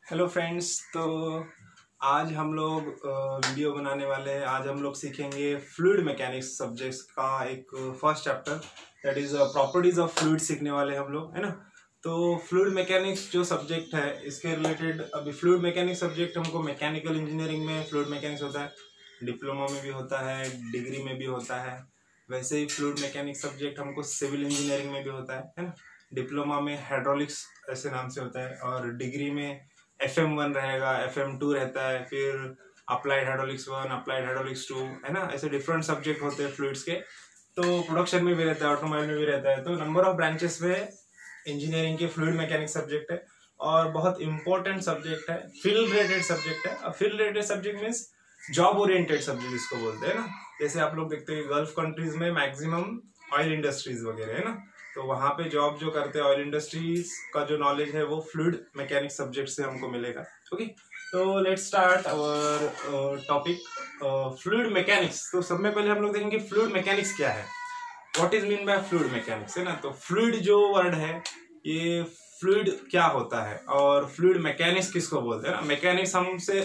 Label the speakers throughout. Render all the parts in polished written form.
Speaker 1: Hello friends. तो आज हम लोग वीडियो बनाने वाले हैं। आज हम लोग सीखेंगे फ्लूइड मैकेनिक्स सब्जेक्ट्स का एक first chapter, that is properties of fluid सीखने वाले हैं हम लोग, है ना। तो फ्लूइड मैकेनिक्स जो सब्जेक्ट है इसके रिलेटेड, अभी फ्लूइड मैकेनिक्स सब्जेक्ट हमको मैकेनिकल इंजीनियरिंग में फ्लूइड मैकेनिक्स होता है, डिप्लोमा में भी होता है, डिग्री में भी होता है। वैसे ही फ्लूइड मैकेनिक्स सब्जेक्ट हमको सिविल इंजीनियरिंग में भी होता है ना। डिप्लोमा में हाइड्रोलिक्स ऐसे नाम से होता है और डिग्री में FM1 रहेगा, FM2 रहता है, फिर अप्लाइड हाइड्रोलिक्स 1, अप्लाइड हाइड्रोलिक्स 2, है ना। ऐसे डिफरेंट सब्जेक्ट होते हैं फ्लूइड्स के। तो प्रोडक्शन में भी रहता है, ऑटोमोबाइल में भी रहता है। तो नंबर ऑफ ब्रांचेस में इंजीनियरिंग के फ्लूइड मैकेनिक्स सब्जेक्ट है और बहुत इंपॉर्टेंट सब्जेक्ट है, फील्ड रिलेटेड सब्जेक्ट है। और field related subject means job oriented subject इसको बोलते हैं ना। जैसे आप लोग देखते हैं गल्फ कंट्रीज में मैक्सिमम ऑयल इंडस्ट्रीज वगैरह है ना, तो वहाँ पे जॉब जो करते हैं ऑयल इंडस्ट्रीज का जो नॉलेज है वो फ्लूइड मैकेनिक्स सब्जेक्ट से हमको मिलेगा। ओके, तो let's start our topic fluid mechanics. तो सब में पहले हम लोग देखेंगे फ्लूइड मैकेनिक्स क्या है, what is mean by fluid mechanics, है ना। तो फ्लूइड जो वर्ड है, ये फ्लूइड क्या होता है और फ्लूइड मैकेनिक्स किसको बोलते हैं ना। मैकेनिक्स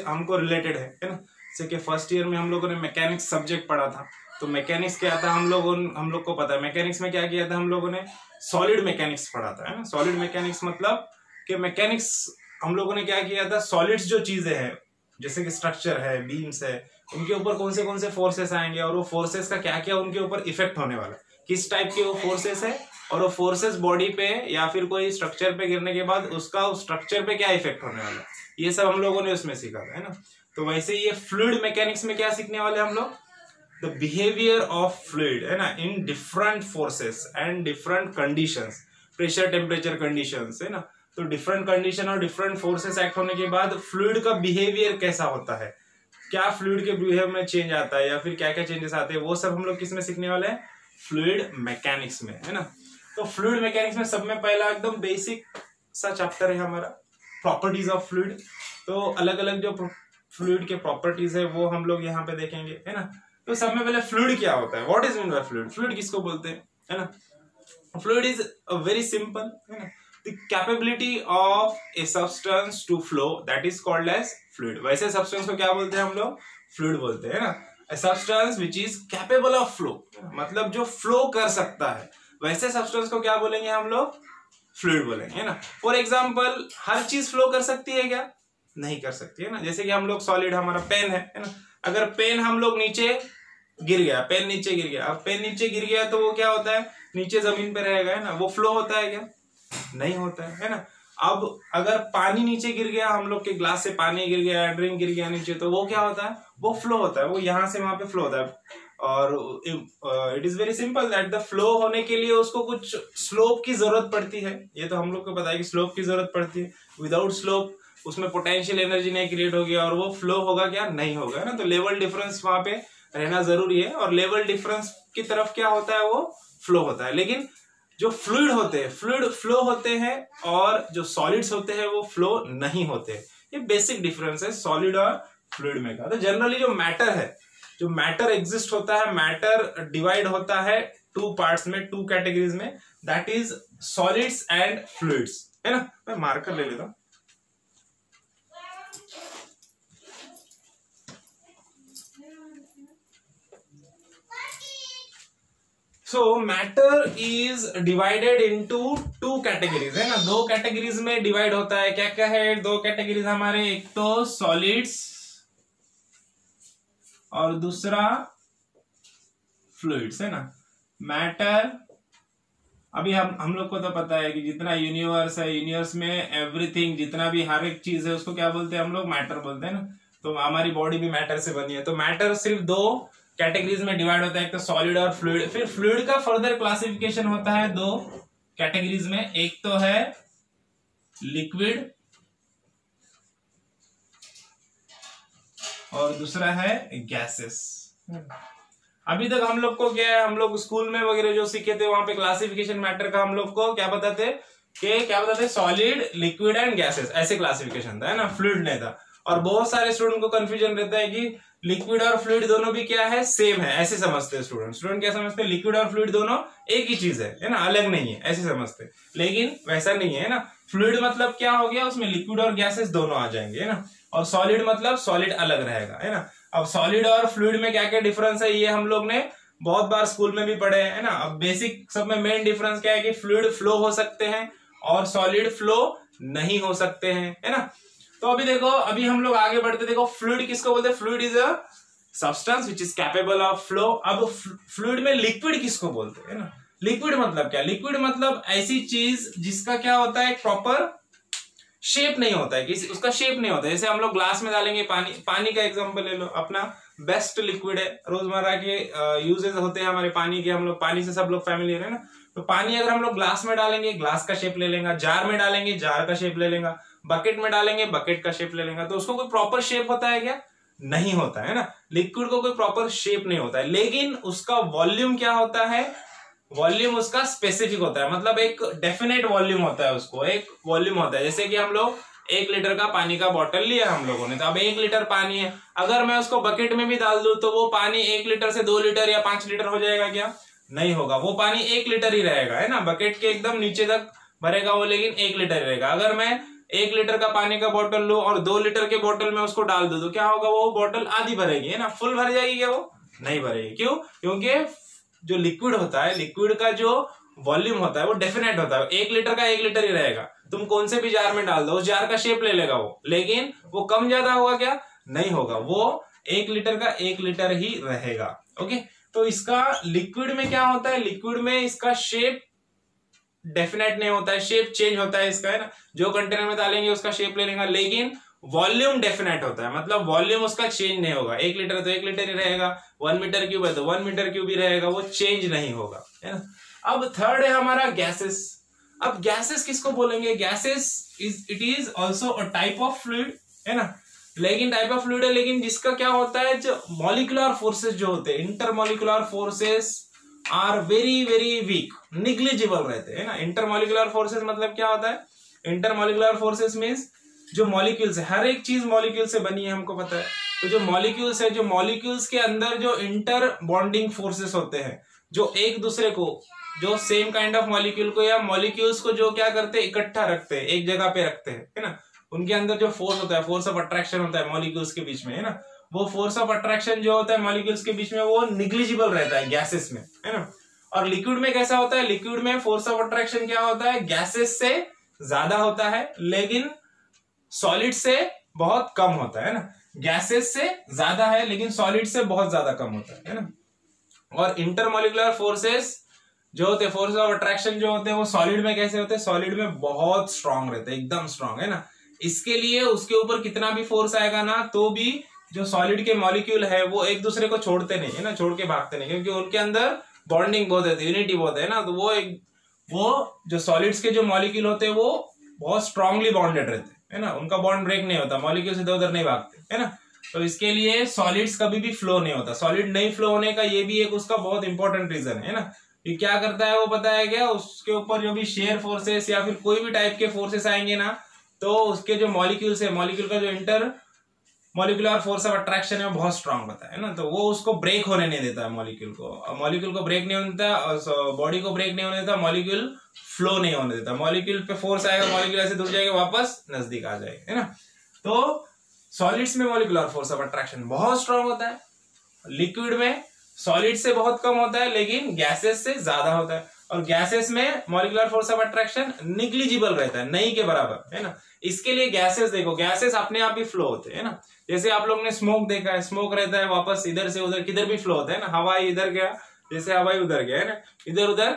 Speaker 1: हमको रिलेटेड है ना। जैसे कि फर्स्ट ईयर में हम लोगों ने मैकेनिक्स सब्जेक्ट पढ़ा था, तो मैकेनिक्स क्या था हम लोग को पता है। मैकेनिक्स में क्या किया था हम लोगों ने, सॉलिड मैकेनिक्स पढ़ा था, है ना। सॉलिड मैकेनिक्स मतलब कि मैकेनिक्स हम लोगों ने क्या किया था, सॉलिड्स जो चीजें हैं जैसे कि स्ट्रक्चर है, बीम्स है, उनके ऊपर कौन से फोर्सेस आएंगे और वो फोर्सेस का क्या क्या उनके ऊपर इफेक्ट होने वाला, किस टाइप के वो फोर्सेस है और वो फोर्सेस बॉडी पे या फिर कोई स्ट्रक्चर पे गिरने के बाद उसका उस स्ट्रक्चर पे क्या इफेक्ट होने वाला, ये सब हम लोगों ने उसमें सीखा था, है ना। तो वैसे ये फ्लूइड मैकेनिक्स में क्या सीखने वाले हम लोग, द बिहेवियर ऑफ फ्लूइड, है ना, in different forces and different conditions, pressure temperature conditions, है ना। तो डिफरेंट कंडीशन और डिफरेंट फोर्सेस एक्ट होने के बाद फ्लूइड का बिहेवियर कैसा होता है, क्या फ्लूइड के बिहेवियर में चेंज आता है या फिर क्या क्या चेंजेस आते हैं, वो सब हम लोग किस में सीखने वाले हैं, फ्लूइड मैकेनिक्स में, है ना। तो फ्लूइड मैकेनिक्स में सब में पहला एकदम बेसिक सा चैप्टर है हमारा प्रॉपर्टीज ऑफ फ्लूइड। तो अलग अलग जो फ्लूइड के प्रॉपर्टीज है वो हम लोग यहाँ पे देखेंगे, है ना। तो सब में पहले फ्लूइड क्या होता है, what is mean by fluid, fluid किसको बोलते हैं, है ना। फ्लूइड इज वेरी सिंपल, है ना, the capability of a substance to flow, that is called as fluid. वैसे सब्सटेंस को क्या बोलते हैं हम लोग, फ्लूइड बोलते हैं, है ना। A substance which is capable of flow, मतलब जो फ्लो कर सकता है, वैसे सब्सटेंस को क्या बोलेंगे हम लोग, फ्लूइड बोलेंगे, है ना। फॉर एग्जाम्पल हर चीज फ्लो कर सकती है क्या, नहीं कर सकती, है ना। जैसे कि हम लोग सॉलिड, हमारा पेन है ना, अगर पेन हम लोग नीचे गिर गया, पेन नीचे गिर गया, अब पेन नीचे गिर गया तो वो क्या होता है, नीचे जमीन पे रहेगा, है ना। वो फ्लो होता है क्या, नहीं होता है ना। अब अगर पानी नीचे गिर गया, हम लोग के ग्लास से पानी गिर गया, ड्रिंक गिर गया नीचे, तो वो क्या होता है, वो फ्लो होता है, वो यहाँ से वहां पे फ्लो होता है। और it is very simple that the flow होने के लिए उसको कुछ स्लोप की जरूरत पड़ती है, ये तो हम लोग को पता है कि स्लोप की जरूरत पड़ती है। विदाउट स्लोप उसमें पोटेंशियल एनर्जी नहीं क्रिएट होगी और वो फ्लो होगा क्या, नहीं होगा, है ना। तो लेवल डिफरेंस वहां पे रहना जरूरी है और लेवल डिफरेंस की तरफ क्या होता है, वो फ्लो होता है। लेकिन जो फ्लूइड होते हैं, फ्लूइड फ्लो होते हैं और जो सॉलिड्स होते हैं वो फ्लो नहीं होते। ये बेसिक डिफरेंस है सॉलिड और फ्लूइड में का। तो जनरली जो मैटर है, जो मैटर एग्जिस्ट होता है, मैटर डिवाइड होता है टू पार्ट्स में, टू कैटेगरीज में, that is solids and fluids, है ना। मैं मार्कर ले लेता हूं। So matter is divided into two categories, है ना। दो कैटेगरीज में डिवाइड होता है। क्या क्या है दो कैटेगरीज हमारे, एक तो सॉलिड्स और दूसरा फ्लूइड्स, है ना। मैटर, अभी हम लोग को तो पता है कि जितना यूनिवर्स है, यूनिवर्स में एवरीथिंग, जितना भी हर एक चीज है उसको क्या बोलते हैं हम लोग, मैटर बोलते हैं ना। तो हमारी बॉडी भी मैटर से बनी है। तो मैटर सिर्फ दो कैटेगरीज में डिवाइड होता है, एक तो सॉलिड और फ्लूइड। फिर फ्लूइड का फर्दर क्लासिफिकेशन होता है दो कैटेगरीज में, एक तो है लिक्विड और दूसरा है गैसेस। अभी तक हम लोग को क्या है, हम लोग स्कूल में वगैरह जो सीखे थे वहां पे क्लासिफिकेशन मैटर का हम लोग को क्या बताते कि सॉलिड, लिक्विड एंड गैसेस, ऐसे क्लासिफिकेशन था, है ना। फ्लूइड नहीं था। और बहुत सारे स्टूडेंट को कंफ्यूजन रहता है कि लिक्विड और फ्लूइड दोनों भी क्या है, सेम है, ऐसे समझते हैं स्टूडेंट क्या समझते हैं, लिक्विड और फ्लूइड दोनों एक ही चीज है ना, अलग नहीं है, ऐसे समझते हैं। लेकिन वैसा नहीं है ना, फ्लूइड मतलब क्या हो गया, उसमें लिक्विड और गैसेस दोनों आ जाएंगे, है ना, और सॉलिड मतलब सॉलिड अलग रहेगा, है ना। अब सॉलिड और फ्लूइड में क्या क्या डिफरेंस है, ये हम लोग ने बहुत बार स्कूल में भी पढ़े है ना। अब बेसिक सब में मेन डिफरेंस क्या है कि फ्लूइड फ्लो हो सकते हैं और सॉलिड फ्लो नहीं हो सकते हैं, है ना। तो अभी देखो, अभी हम लोग आगे बढ़ते, देखो फ्लूइड किसको बोलते हैं, fluid is a substance which is capable of flow. अब फ्लूइड में लिक्विड किसको बोलते हैं ना, लिक्विड मतलब क्या, लिक्विड मतलब ऐसी चीज जिसका क्या होता है, प्रॉपर शेप नहीं होता है, किसी उसका शेप नहीं होता है। जैसे हम लोग ग्लास में डालेंगे पानी, पानी का एग्जांपल ले लो, अपना बेस्ट लिक्विड है, रोजमर्रा के यूजेस होते हैं हमारे पानी के, हम लोग पानी से सब लोग फैमिलियर है ना। तो पानी अगर हम लोग ग्लास में डालेंगे, ग्लास का शेप ले लेगा, जार में डालेंगे, जार का शेप ले लेगा, बकेट में डालेंगे, बकेट का शेप ले लेगा। तो उसको कोई प्रॉपर शेप होता है क्या, नहीं होता है ना। लिक्विड को कोई प्रॉपर शेप नहीं होता है, लेकिन उसका वॉल्यूम क्या होता है, वॉल्यूम उसका स्पेसिफिक होता है, मतलब एक डेफिनेट वॉल्यूम होता है, उसको एक वॉल्यूम होता है। जैसे कि हम लोग 1 लीटर का पानी का बॉटल लिया हम लोगों ने, तो अब 1 लीटर पानी है, अगर मैं उसको बकेट में भी डाल दूं तो वो पानी 1 लीटर से 2 लीटर या 5 लीटर हो जाएगा क्या, नहीं होगा, वो पानी 1 लीटर ही रहेगा, है ना। बकेट के एकदम नीचे तक भरेगा वो, लेकिन 1 लीटर ही रहेगा। अगर मैं 1 लीटर का पानी का बोतल लूं और 2 लीटर के बोतल में उसको डाल दूं तो क्या होगा, वो बोतल आधी भरेगी, है ना, फुल भर जाएगी क्या, वो नहीं भरेगी। क्यों, क्योंकि जो लिक्विड होता है, लिक्विड का जो वॉल्यूम होता है वो डेफिनेट होता है, 1 लीटर का 1 लीटर ही रहेगा। तुम कौन से भी जार में डाल दो, उस जार का शेप ले लेगा वो, लेकिन वो कम ज्यादा होगा क्या, नहीं होगा, वो 1 लीटर का 1 लीटर ही रहेगा। ओके, तो इसका लिक्विड में क्या होता है, लिक्विड में इसका शेप डेफिनेट नहीं होता है, शेप चेंज होता है इसका, है ना। जो कंटेनर में डालेंगे उसका शेप ले लेगा, लेकिन वॉल्यूम डेफिनेट होता है, मतलब वॉल्यूम उसका चेंज नहीं होगा। 1 लीटर तो 1 लीटर ही रहेगा, 1 मीटर क्यूब है तो 1 मीटर क्यूब ही रहेगा, वो चेंज नहीं होगा, है ना। अब थर्ड है हमारा गैसेस। अब गैसेस किसको बोलेंगे, gases it is also a type of fluid, है ना, लेकिन टाइप ऑफ फ्लूइड है, लेकिन जिसका क्या होता है, जो मॉलिक्यूलर फोर्सेस जो होते हैं, intermolecular forces are very very weak, negligible रहते हैं ना। इंटरमॉलिक्यूलर फोर्सेस मतलब क्या होता है, इंटरमॉलिक्यूलर फोर्सेस मींस जो मॉलिक्यूल्स है, हर एक चीज मॉलिक्यूल से बनी है, हमको पता है। तो जो मॉलिक्यूल्स है, जो मॉलिक्यूल्स के अंदर जो इंटर बॉन्डिंग फोर्सेस होते हैं, जो एक दूसरे को, जो सेम काइंड ऑफ मॉलिक्यूल को या मॉलिक्यूल्स को जो क्या करते हैं, इकट्ठा रखते हैं, एक जगह पे रखते हैं, है ना। उनके अंदर जो फोर्स होता है, फोर्स ऑफ अट्रैक्शन होता है मॉलिक्यूल्स के बीच में, है ना। वो फोर्स ऑफ अट्रैक्शन जो होता है मॉलिक्यूल्स के बीच में, वो निग्लिजिबल रहता है गैसेस में, है ना। और लिक्विड में कैसा होता है, लिक्विड में फोर्स ऑफ अट्रैक्शन क्या होता है, गैसेस से ज्यादा होता है, लेकिन सॉलिड से बहुत कम होता है ना। गैसेस से ज्यादा है, लेकिन सॉलिड से बहुत ज्यादा कम होता है ना। और इंटरमॉलिक्यूलर फोर्सेस जो होते हैं, फोर्स ऑफ अट्रैक्शन जो होते हैं, वो सॉलिड में कैसे होते हैं, सॉलिड में बहुत स्ट्रांग रहते हैं, एकदम स्ट्रांग, है ना। इसके लिए उसके ऊपर कितना भी फोर्स आएगा ना, तो भी जो सॉलिड के मॉलिक्यूल है वो एक दूसरे को छोड़ते नहीं, है ना, छोड़ के भागते नहीं, क्योंकि उनके अंदर बॉन्डिंग बहुत है, यूनिटी बहुत है ना। तो वो जो सॉलिड्स के जो मॉलिक्यूल होते हैं वो बहुत स्ट्रांगली बॉन्डेड रहते हैं, है ना, उनका बॉन्ड ब्रेक नहीं होता, मॉलिक्यूल्स इधर उधर नहीं भागते, है ना। तो इसके लिए सॉलिड्स कभी भी फ्लो नहीं होता। सॉलिड नहीं फ्लो होने का ये भी एक उसका बहुत इंपॉर्टेंट रीजन है ना। ये क्या करता है वो पता है क्या, उसके ऊपर जो भी शेयर फोर्सेस या फिर कोई भी टाइप के फोर्सेस आएंगे ना, तो उसके जो मॉलिक्यूल्स है, मॉलिक्यूल का जो inter molecular force of attraction है बहुत स्ट्रांग होता है ना। तो वो उसको ब्रेक होने नहीं देता है, मॉलिक्यूल को ब्रेक नहीं होने देता, बॉडी को ब्रेक नहीं होने देता, मॉलिक्यूल फ्लो नहीं होने देता। मॉलिक्यूल पे फोर्स आएगा, मॉलिक्यूल ऐसे दूर जाएगा, वापस नजदीक आ जाएगा, है ना। तो सॉलिड्स में मॉलिक्यूलर फोर्स ऑफ अट्रैक्शन बहुत स्ट्रांग होता है, लिक्विड में सॉलिड से बहुत कम होता है, लेकिन गैसेस से ज्यादा होता है। और गैसेस में molecular force of attraction negligible रहता है, नहीं के बराबर, है ना। इसके लिए गैसेस देखो, गैसेस अपने आप ही फ्लो होते हैं ना। जैसे आप लोग ने स्मोक देखा है, स्मोक रहता है, वापस इधर से उधर किधर भी फ्लो होता है ना। हवाई इधर गया, जैसे हवाई उधर गया, है ना, इधर उधर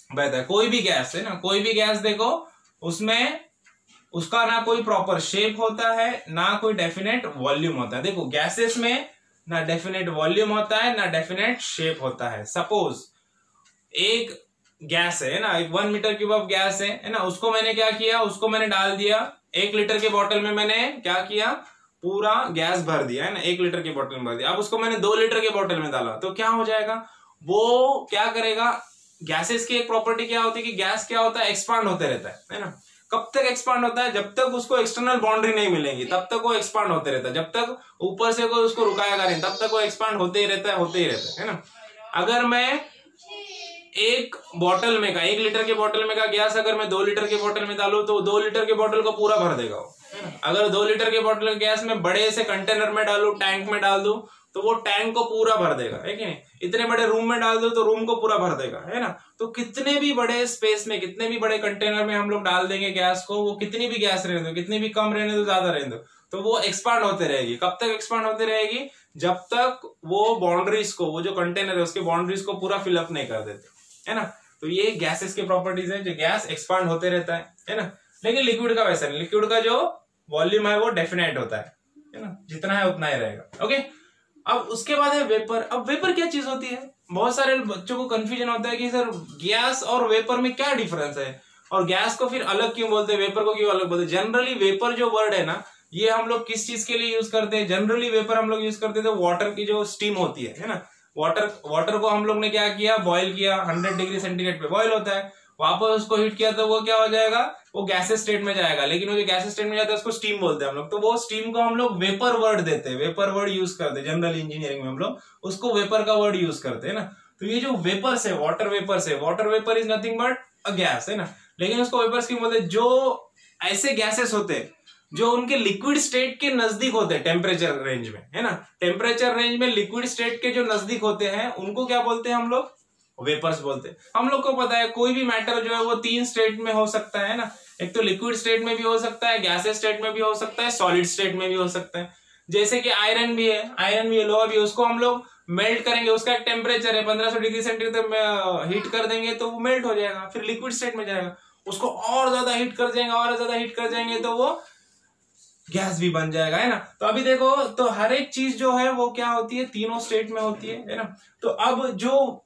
Speaker 1: बहता है। कोई भी गैस है ना, कोई भी गैस देखो, उसमें उसका ना कोई प्रॉपर शेप होता है, ना कोई डेफिनेट वॉल्यूम होता है। देखो गैसेस में ना डेफिनेट वॉल्यूम होता है, ना डेफिनेट शेप होता है। सपोज एक गैस है ना, एक 1 मीटर क्यूब ऑफ गैस है ना, उसको मैंने क्या किया, उसको मैंने डाल दिया 1 लीटर के बोतल में, मैंने क्या किया, पूरा गैस भर दिया, है ना, 1 लीटर के बोतल में भर दिया। अब उसको मैंने 2 लीटर के बोतल में डाला, तो क्या हो जाएगा, वो क्या करेगा, गैसेस की एक प्रॉपर्टी क्या होती है कि गैस क्या होता है, एक्सपांड होते रहता है ना। कब तक एक्सपांड होता है? जब तक उसको एक्सटर्नल बाउंड्री नहीं मिलेगी तब तक वो एक्सपांड होते रहता है, जब तक ऊपर से कोई उसको रुकाएगा नहीं तब तक वो एक्सपांड होते ही रहता है, होते ही रहता है ना। अगर मैं एक बॉटल में का 1 लीटर के बॉटल में का गैस अगर मैं 2 लीटर के बॉटल में डालू तो 2 लीटर के बॉटल को पूरा भर देगा वो, है ना। अगर 2 लीटर के बॉटल गैस में बड़े से कंटेनर में डालू, टैंक में डाल दूं तो वो टैंक को पूरा भर देगा, है कि नहीं। इतने बड़े रूम में डाल दो तो रूम को पूरा भर देगा, है ना। तो कितने भी बड़े स्पेस में, कितने भी बड़े कंटेनर में हम लोग डाल देंगे गैस को, वो कितनी भी गैस रहने दो, कितनी भी कम रहने दो, ज्यादा रहने दो, तो वो एक्सपांड होते रहेगी। कब तक एक्सपांड होते रहेगी? जब तक वो बाउंड्रीज को, वो जो कंटेनर है उसके बाउंड्रीज को पूरा फिलअप नहीं कर देते, है ना। तो ये गैसेस के प्रॉपर्टीज है, जो गैस एक्सपांड होते रहता है ना। लेकिन लिक्विड का वैसा नहीं, लिक्विड का जो वॉल्यूम है वो डेफिनेट होता है ना, जितना है उतना ही रहेगा। ओके, अब उसके बाद है वेपर। अब वेपर क्या चीज होती है? बहुत सारे बच्चों को कंफ्यूजन होता है कि सर गैस और वेपर में क्या डिफरेंस है, और गैस को फिर अलग क्यों बोलते हैं, वेपर को क्यों अलग बोलते हैं। जनरली वेपर जो वर्ड है ना, ये हम लोग किस चीज के लिए यूज करते हैं? जनरली वेपर हम लोग यूज करते हैं तो वाटर की जो स्टीम होती है ना। वाटर को हम लोग ने क्या किया, बॉईल किया, 100 डिग्री सेंटीग्रेड पे बॉईल होता है, वापस उसको हीट किया तो वो क्या हो जाएगा, वो गैसेस स्टेट में जाएगा। लेकिन वो जो गैसेस स्टेट में जाता है उसको स्टीम बोलते हैं हम लोग। तो वो स्टीम को हम लोग वेपर वर्ड देते हैं, वेपर वर्ड यूज करते हैं। जनरल इंजीनियरिंग में हम लोग उसको वेपर का वर्ड यूज करते हैं ना। तो ये जो वेपर्स है, water vapour is nothing but a gas, है ना। लेकिन उसको वेपर्स क्यों बोलते हैं? जो ऐसे गैसेस होते हैं जो उनके लिक्विड स्टेट के नजदीक होते हैं टेम्परेचर रेंज में, है ना। टेम्परेचर रेंज में लिक्विड स्टेट के जो नजदीक होते हैं उनको क्या बोलते हैं हम लोग? वेपर्स बोलते हैं। हम लोग को पता है कोई भी मैटर जो है वो 3 स्टेट में हो सकता है ना। एक तो लिक्विड स्टेट में भी हो सकता है, गैसेस स्टेट में भी हो सकता है, सॉलिड स्टेट में भी हो सकता है। जैसे कि आयरन भी है, लोहा भी है, उसको हम लोग मेल्ट करेंगे, उसका एक टेम्परेचर है 1500 डिग्री सेंटीग्रेड तक हीट कर देंगे तो वो मेल्ट हो जाएगा, फिर लिक्विड स्टेट में जाएगा। उसको और ज्यादा हीट कर जाएंगे, और ज्यादा हीट कर जाएंगे तो वो गैस भी बन जाएगा, है ना। तो अभी देखो, तो हर एक चीज जो है वो क्या होती है, तीनों स्टेट में होती है ना। तो अब जो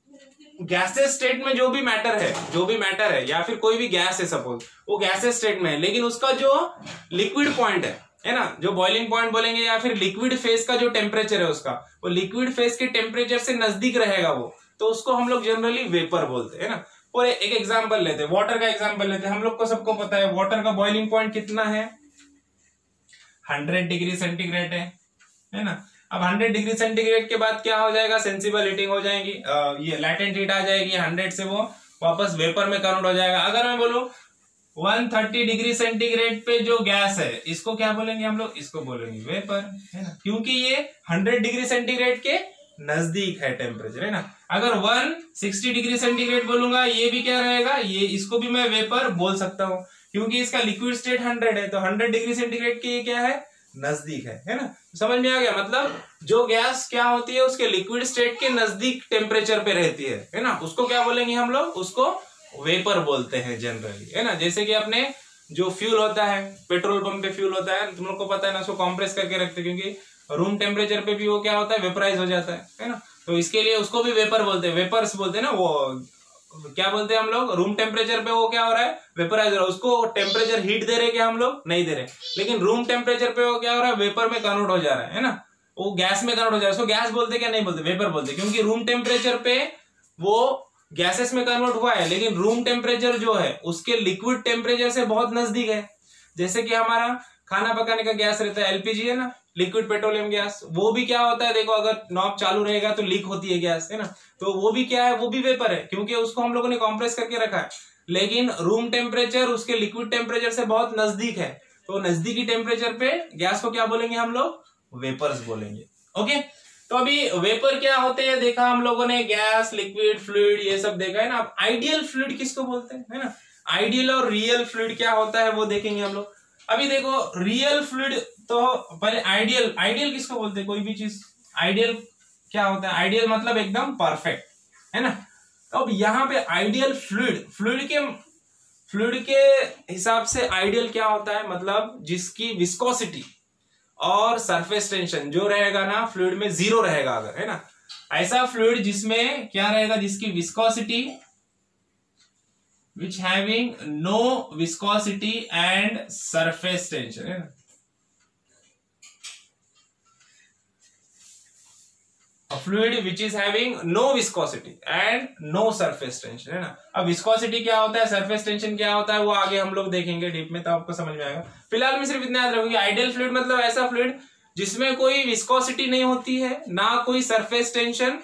Speaker 1: गैसेस स्टेट में जो भी मैटर है या फिर कोई भी गैस है, सपोज वो गैसेस स्टेट में है, लेकिन उसका जो लिक्विड पॉइंट है ना, जो बॉइलिंग पॉइंट बोलेंगे या फिर लिक्विड फेस का जो टेम्परेचर है उसका, वो लिक्विड फेस के टेम्परेचर से नजदीक रहेगा वो, तो उसको हम लोग जनरली वेपर बोलते हैं ना। और एक एग्जांपल लेते हैं, वाटर का एग्जांपल लेते हैं। हम लोग को सबको पता है वाटर का बॉइलिंग पॉइंट कितना है, 100 डिग्री सेंटीग्रेड है ना। अब 100 डिग्री सेंटीग्रेड के बाद क्या हो जाएगा, सेंसिबल हीटिंग हो जाएगी, ये लैटेंट हीट आ जाएगी, 100 से वो वापस वेपर में कन्वर्ट हो जाएगा। अगर मैं बोलूं 130 डिग्री सेंटीग्रेड पे जो गैस है, इसको क्या बोलेंगे हम लोग? इसको बोलेंगे वेपर, है ना, क्योंकि ये 100 डिग्री सेंटीग्रेड के नजदीक है टेम्परेचर, है ना। अगर 160 डिग्री सेंटीग्रेड बोलूंगा, ये भी क्या रहेगा, ये इसको भी मैं वेपर बोल सकता हूं, क्योंकि इसका लिक्विड स्टेट 100 है, तो 100 डिग्री सेंटीग्रेड के ये क्या है, नजदीक है ना। समझ में आ गया? मतलब जो गैस क्या होती है, उसके लिक्विड स्टेट के नजदीक टेम्परेचर पे रहती है ना, उसको क्या बोलेंगे हम लोग? उसको वेपर बोलते हैं जनरली, है ना। जैसे कि अपने जो फ्यूल होता है, पेट्रोल पंप पे फ्यूल होता है, तुम लोग को पता है ना, उसको कॉम्प्रेस करके रखते हैं, क्योंकि रूम टेम्परेचर पे भी वो क्या होता है, वेपराइज हो जाता है ना। तो इसके लिए उसको भी वेपर बोलते हैं, वेपर्स बोलते हैं ना। वो क्या बोलते हैं हम लोग? रूम टेम्परेचर पे वो क्या हो रहा है, वेपराइज हो रहा है। उसको टेम्परेचर हीट दे रहे क्या हम लोग? नहीं दे रहे, लेकिन रूम टेम्परेचर पे वो क्या हो रहा है, वेपर में कन्वर्ट हो जा रहा है ना, वो गैस में कन्वर्ट हो जा रहा है। उसको गैस बोलते क्या? नहीं बोलते, वेपर बोलते, क्योंकि रूम टेम्परेचर पे वो गैसेस में कन्वर्ट हुआ है, लेकिन रूम टेम्परेचर जो है उसके लिक्विड टेम्परेचर से बहुत नजदीक है। जैसे कि हमारा खाना पकाने का गैस रहता है, एलपीजी है ना, लिक्विड पेट्रोलियम गैस, वो भी क्या होता है, देखो अगर नॉब चालू रहेगा तो लीक होती है गैस, है ना। तो वो भी क्या है, वो भी वेपर है, क्योंकि उसको हम लोगों ने कॉम्प्रेस करके रखा है, लेकिन रूम टेम्परेचर उसके लिक्विड टेम्परेचर से बहुत नजदीक है। तो नजदीकी टेम्परेचर पे गैस को क्या बोलेंगे हम लोग? वेपर्स बोलेंगे। ओके, तो अभी वेपर क्या होते हैं देखा हम लोगों ने, गैस, लिक्विड, फ्लूइड, ये सब देखा है ना। अब आइडियल फ्लूइड किसको बोलते हैं, है ना। आइडियल और रियल फ्लूइड क्या होता है वो देखेंगे हम लोग। अभी देखो रियल फ्लूइड, तो पहले आइडियल किसको बोलते हैं? कोई भी चीज आइडियल क्या होता है? आइडियल मतलब एकदम परफेक्ट, है ना। तो अब यहाँ पे आइडियल फ्लूइड के हिसाब से आइडियल क्या होता है, मतलब जिसकी विस्कोसिटी और सरफेस टेंशन जो रहेगा ना फ्लूइड में 0 रहेगा, अगर, है ना। ऐसा फ्लूइड जिसमें क्या रहेगा, जिसकी viscosity which having no viscosity and surface tension, है ना। Fluid which is having no viscosity and no surface tension, है ना। अब विस्कोसिटी क्या होता है, सरफेस टेंशन क्या होता है, वो आगे हम लोग देखेंगे डीप में, तो आपको समझ में आएगा। फिलहाल में सिर्फ इतना याद रखोगे, आइडियल फ्लूइड मतलब ऐसा फ्लूइड जिसमें कोई विस्कोसिटी नहीं होती है, ना कोई सरफेस टेंशन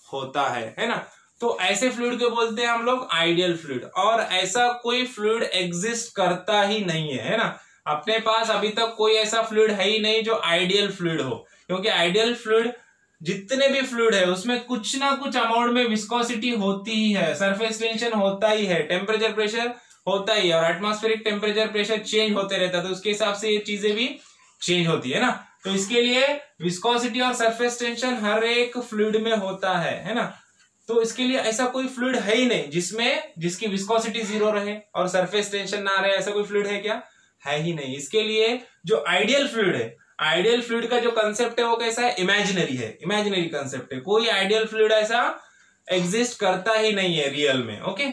Speaker 1: होता है ना। तो ऐसे फ्लूइड को बोलते हैं हम लोग आइडियल फ्लूइड, और ऐसा कोई फ्लूइड एग्जिस्ट करता ही नहीं है ना। अपने पास अभी तक कोई ऐसा फ्लूइड है ही नहीं जो आइडियल फ्लूइड हो, क्योंकि आइडियल फ्लूइड जितने भी फ्लूइड है उसमें कुछ ना कुछ अमाउंट में विस्कोसिटी होती ही है, सरफेस टेंशन होता ही है, टेम्परेचर प्रेशर होता ही है, और एटमॉस्फेरिक टेम्परेचर प्रेशर चेंज होते रहता है, तो उसके हिसाब से ये चीजें भी चेंज होती है ना। तो इसके लिए विस्कोसिटी और सरफेस टेंशन हर एक फ्लूइड में होता है ना। तो इसके लिए ऐसा कोई फ्लूइड है ही नहीं जिसकी विस्कोसिटी 0 रहे और सरफेस टेंशन ना रहे, ऐसा कोई फ्लूइड है क्या, है ही नहीं। इसके लिए जो आइडियल फ्लूइड है, आइडियल फ्लूइड का जो कंसेप्ट है वो कैसा है, इमेजिनरी है, इमेजिनरी कंसेप्ट है। कोई आइडियल फ्लूइड ऐसा एग्जिस्ट करता ही नहीं है रियल में, ओके।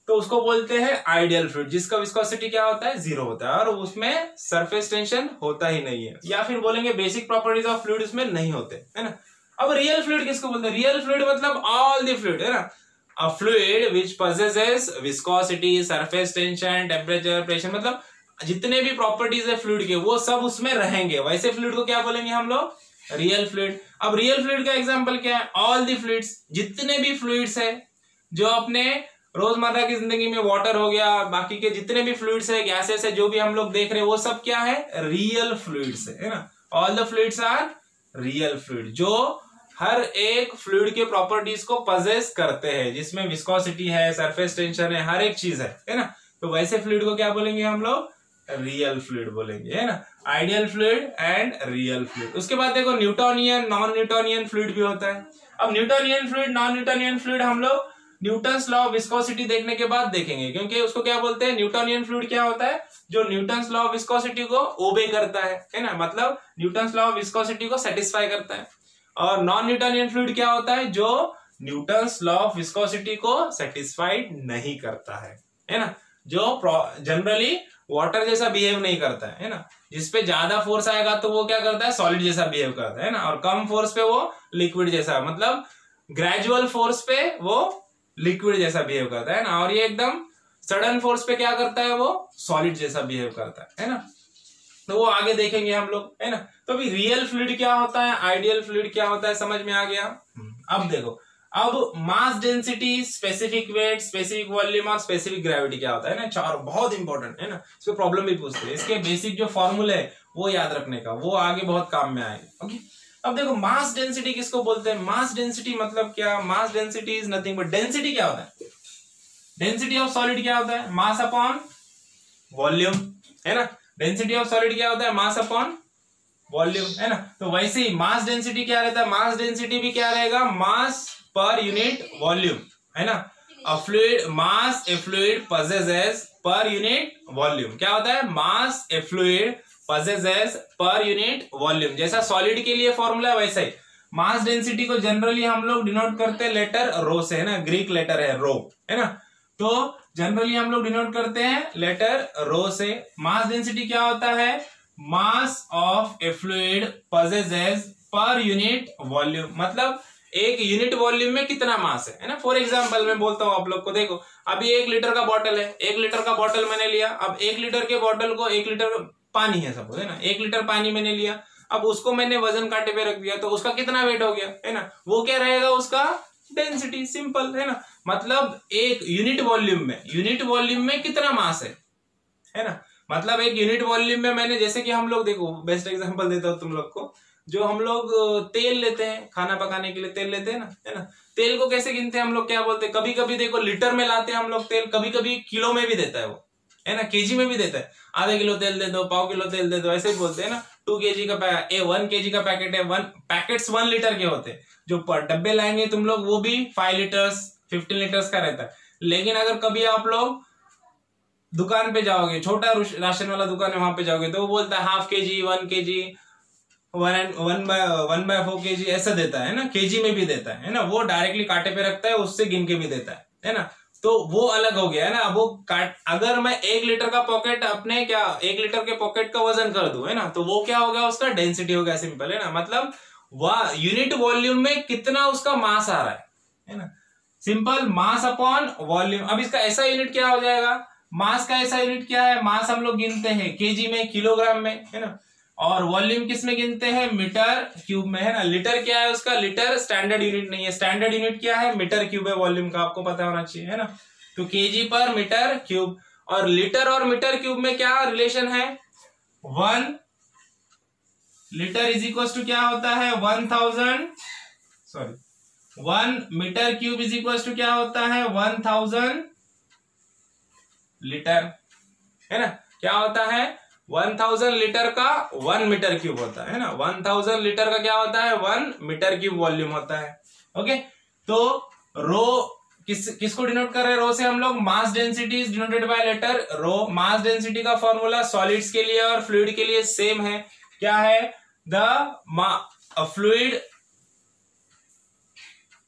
Speaker 1: तो उसको बोलते हैं आइडियल फ्लूइड, जिसका विस्कोसिटी क्या होता है, 0 होता है और उसमें सरफेस टेंशन होता ही नहीं है, या फिर बोलेंगे बेसिक प्रॉपर्टीज ऑफ फ्लूइड उसमें नहीं होते, है ना। अब रियल फ्लूइड किसको बोलते हैं, रियल फ्लूइड मतलब ऑल द फ्लूइड, है ना। A fluid which possesses viscosity, surface tension, temperature, pressure, मतलब जितने भी प्रॉपर्टीज है फ्लूइड के वो सब उसमें रहेंगे, वैसे फ्लूइड को क्या बोलेंगे हम लोग, रियल फ्लूइड। अब रियल फ्लूइड का एग्जांपल क्या है, ऑल द फ्लूइड्स, जितने भी फ्लूइड्स है जो अपने रोजमर्रा की जिंदगी में, वाटर हो गया, बाकी के जितने भी फ्लूइड्स है, गैसेस है, जो भी हम लोग देख रहे हैं वो सब क्या है, रियल फ्लूइड्स है ना। All the fluids are real fluid, जो हर एक फ्लूइड के प्रॉपर्टीज को पजेस करते हैं, जिसमें विस्कोसिटी है, सरफेस टेंशन है, हर एक चीज है ना। तो वैसे फ्लूइड को क्या बोलेंगे हम लोग, रियल फ्लूइड बोलेंगे, है ना। Ideal fluid and real fluid. उसके बाद देखो न्यूटोनियन, नॉन न्यूटोनियन फ्लूइड भी होता है। अब Newtonian fluid, non Newtonian fluid हम लोग न्यूटन्स लॉ ऑफ विस्कोसिटी देखने के बाद देखेंगे, क्योंकि उसको क्या बोलते हैं, न्यूटोनियन फ्लूइड क्या होता है, जो न्यूटन्स लॉ ऑफ विस्कोसिटी को ओबे करता है ना, मतलब न्यूटन्स लॉ ऑफ विस्कोसिटी को सेटिस्फाई करता है। और नॉन न्यूटोनियन फ्लूइड क्या होता है, जो न्यूटन्स लॉ ऑफ विस्कोसिटी को सेटिस्फाइड नहीं करता है ना, जो जनरली वाटर जैसा बिहेव नहीं करता है ना। जिसपे ज्यादा फोर्स आएगा तो वो क्या करता है, सॉलिड जैसा बिहेव करता है ना, और कम फोर्स पे वो लिक्विड जैसा, मतलब ग्रेजुअल फोर्स पे वो लिक्विड जैसा बिहेव करता है ना, और ये एकदम सडन फोर्स पे क्या करता है, वो सॉलिड जैसा बिहेव करता है ना। तो वो आगे देखेंगे हम लोग, है ना। तो अभी रियल फ्लूइड क्या होता है, आइडियल फ्लूइड क्या होता है, समझ में आ गया। अब देखो, अब mass density, specific weight, specific volume और स्पेसिफिक ग्रेविटी क्या होता है ना, चार बहुत इंपॉर्टेंट है ना। इसको प्रॉब्लम भी पूछते हैं, इसके बेसिक जो फॉर्मूले है वो याद रखने का, वो आगे बहुत काम में आएगा, ओके। अब देखो मास डेंसिटी किसको बोलते हैं, मास डेंसिटी मतलब क्या, मास density is nothing but, density क्या होता है, डेंसिटी ऑफ सॉलिड क्या होता है, मास अपॉन वॉल्यूम, है ना। डेंसिटी ऑफ सॉलिड क्या होता है, मास अपॉन वॉल्यूम, है ना। तो वैसे ही मास डेंसिटी क्या रहता है, मास डेंसिटी भी क्या रहेगा, मास पर यूनिट वॉल्यूम, है ना। A fluid mass a fluid possesses per unit volume, क्या होता है, mass a fluid possesses per unit volume. जैसा सॉलिड के लिए फॉर्मूला वैसा ही मास डेंसिटी को जनरली हम लोग डिनोट करते हैं लेटर रो से, है ना, ग्रीक लेटर है रो, है ना। तो जनरली हम लोग डिनोट करते हैं लेटर रो से। मास डेंसिटी क्या होता है, mass of A fluid possesses per unit volume, मतलब एक यूनिट वॉल्यूम में कितना मास है ना। फॉर एग्जांपल मैं बोलता हूं आप लोग को, देखो अभी 1 लीटर का बॉटल है, 1 लीटर का बॉटल मैंने लिया। अब 1 लीटर के बॉटल को, 1 लीटर पानी है सपोज, है ना, 1 लीटर पानी मैंने लिया। अब उसको मैंने वजन कांटे पे रख दिया, तो उसका कितना वेट हो गया, है ना, वो क्या रहेगा, उसका डेंसिटी, सिंपल, है ना। मतलब एक यूनिट वॉल्यूम में कितना मास है ना। मतलब एक यूनिट वॉल्यूम में मैंने, जैसे कि हम लोग देखो, बेस्ट एग्जांपल देता हूं तुम लोग को, जो हम लोग तेल लेते हैं खाना पकाने के लिए, तेल लेते हैं ना, है ना। तेल को कैसे गिनते हैं हम लोग, क्या बोलते हैं, कभी कभी देखो लीटर में लाते हैं हम लोग तेल, कभी कभी किलो में भी देता है वो, है ना, केजी में भी देता है। आधा किलो तेल दे दो, पाव किलो तेल दे दो, ऐसे ही बोलते हैं ना। 2 kg का 1 kg का पैकेट है, 1 पैकेट्स 1 लीटर के होते हैं। जो डब्बे लाएंगे तुम लोग वो भी 5 लीटर्स 15 लीटर्स का रहता है। लेकिन अगर कभी आप लोग दुकान पे जाओगे, छोटा राशन वाला दुकान है, वहां पे जाओगे तो वो बोलता है ½ kg, 1 kg, 1/4 kg ऐसा देता है ना, केजी में भी देता है ना। वो डायरेक्टली कांटे पे रखता है, उससे गिन के भी देता है ना। तो वो अलग हो गया है ना। वो अगर मैं 1 लीटर का पॉकेट अपने, क्या 1 लीटर के पॉकेट का वजन कर दूं, है ना, तो वो क्या हो गया, उसका डेंसिटी हो गया, सिंपल, है ना। मतलब
Speaker 2: यूनिट वॉल्यूम में कितना उसका मास आ रहा है ना, सिंपल मास अपॉन वॉल्यूम। अब इसका ऐसा यूनिट क्या हो जाएगा, मास का ऐसा यूनिट क्या है, मास हम लोग गिनते हैं केजी में, किलोग्राम में, है ना, और वॉल्यूम किस में गिनते हैं, मीटर क्यूब में, है ना। लीटर क्या है उसका, लीटर स्टैंडर्ड यूनिट नहीं है, स्टैंडर्ड यूनिट क्या है, मीटर क्यूब है वॉल्यूम का, आपको पता होना चाहिए, है ना। तो केजी पर मीटर क्यूब, और लीटर और मीटर क्यूब में क्या रिलेशन है, 1 लीटर इज इक्वल टू क्या होता है 1000, sorry 1 metre cube is equal to क्या होता है 1000 लीटर, है ना। क्या होता है 1000 लीटर का 1 मीटर क्यूब होता है ना, 1000 लीटर का क्या होता है 1 मीटर क्यूब वॉल्यूम होता है। ओके, तो रो किसको डिनोट कर रहे हैं, रो से हम लोग mass density is denoted by letter rho. Mass density का फॉर्मूला सॉलिड्स के लिए और फ्लूइड के लिए सेम है, क्या है, the fluid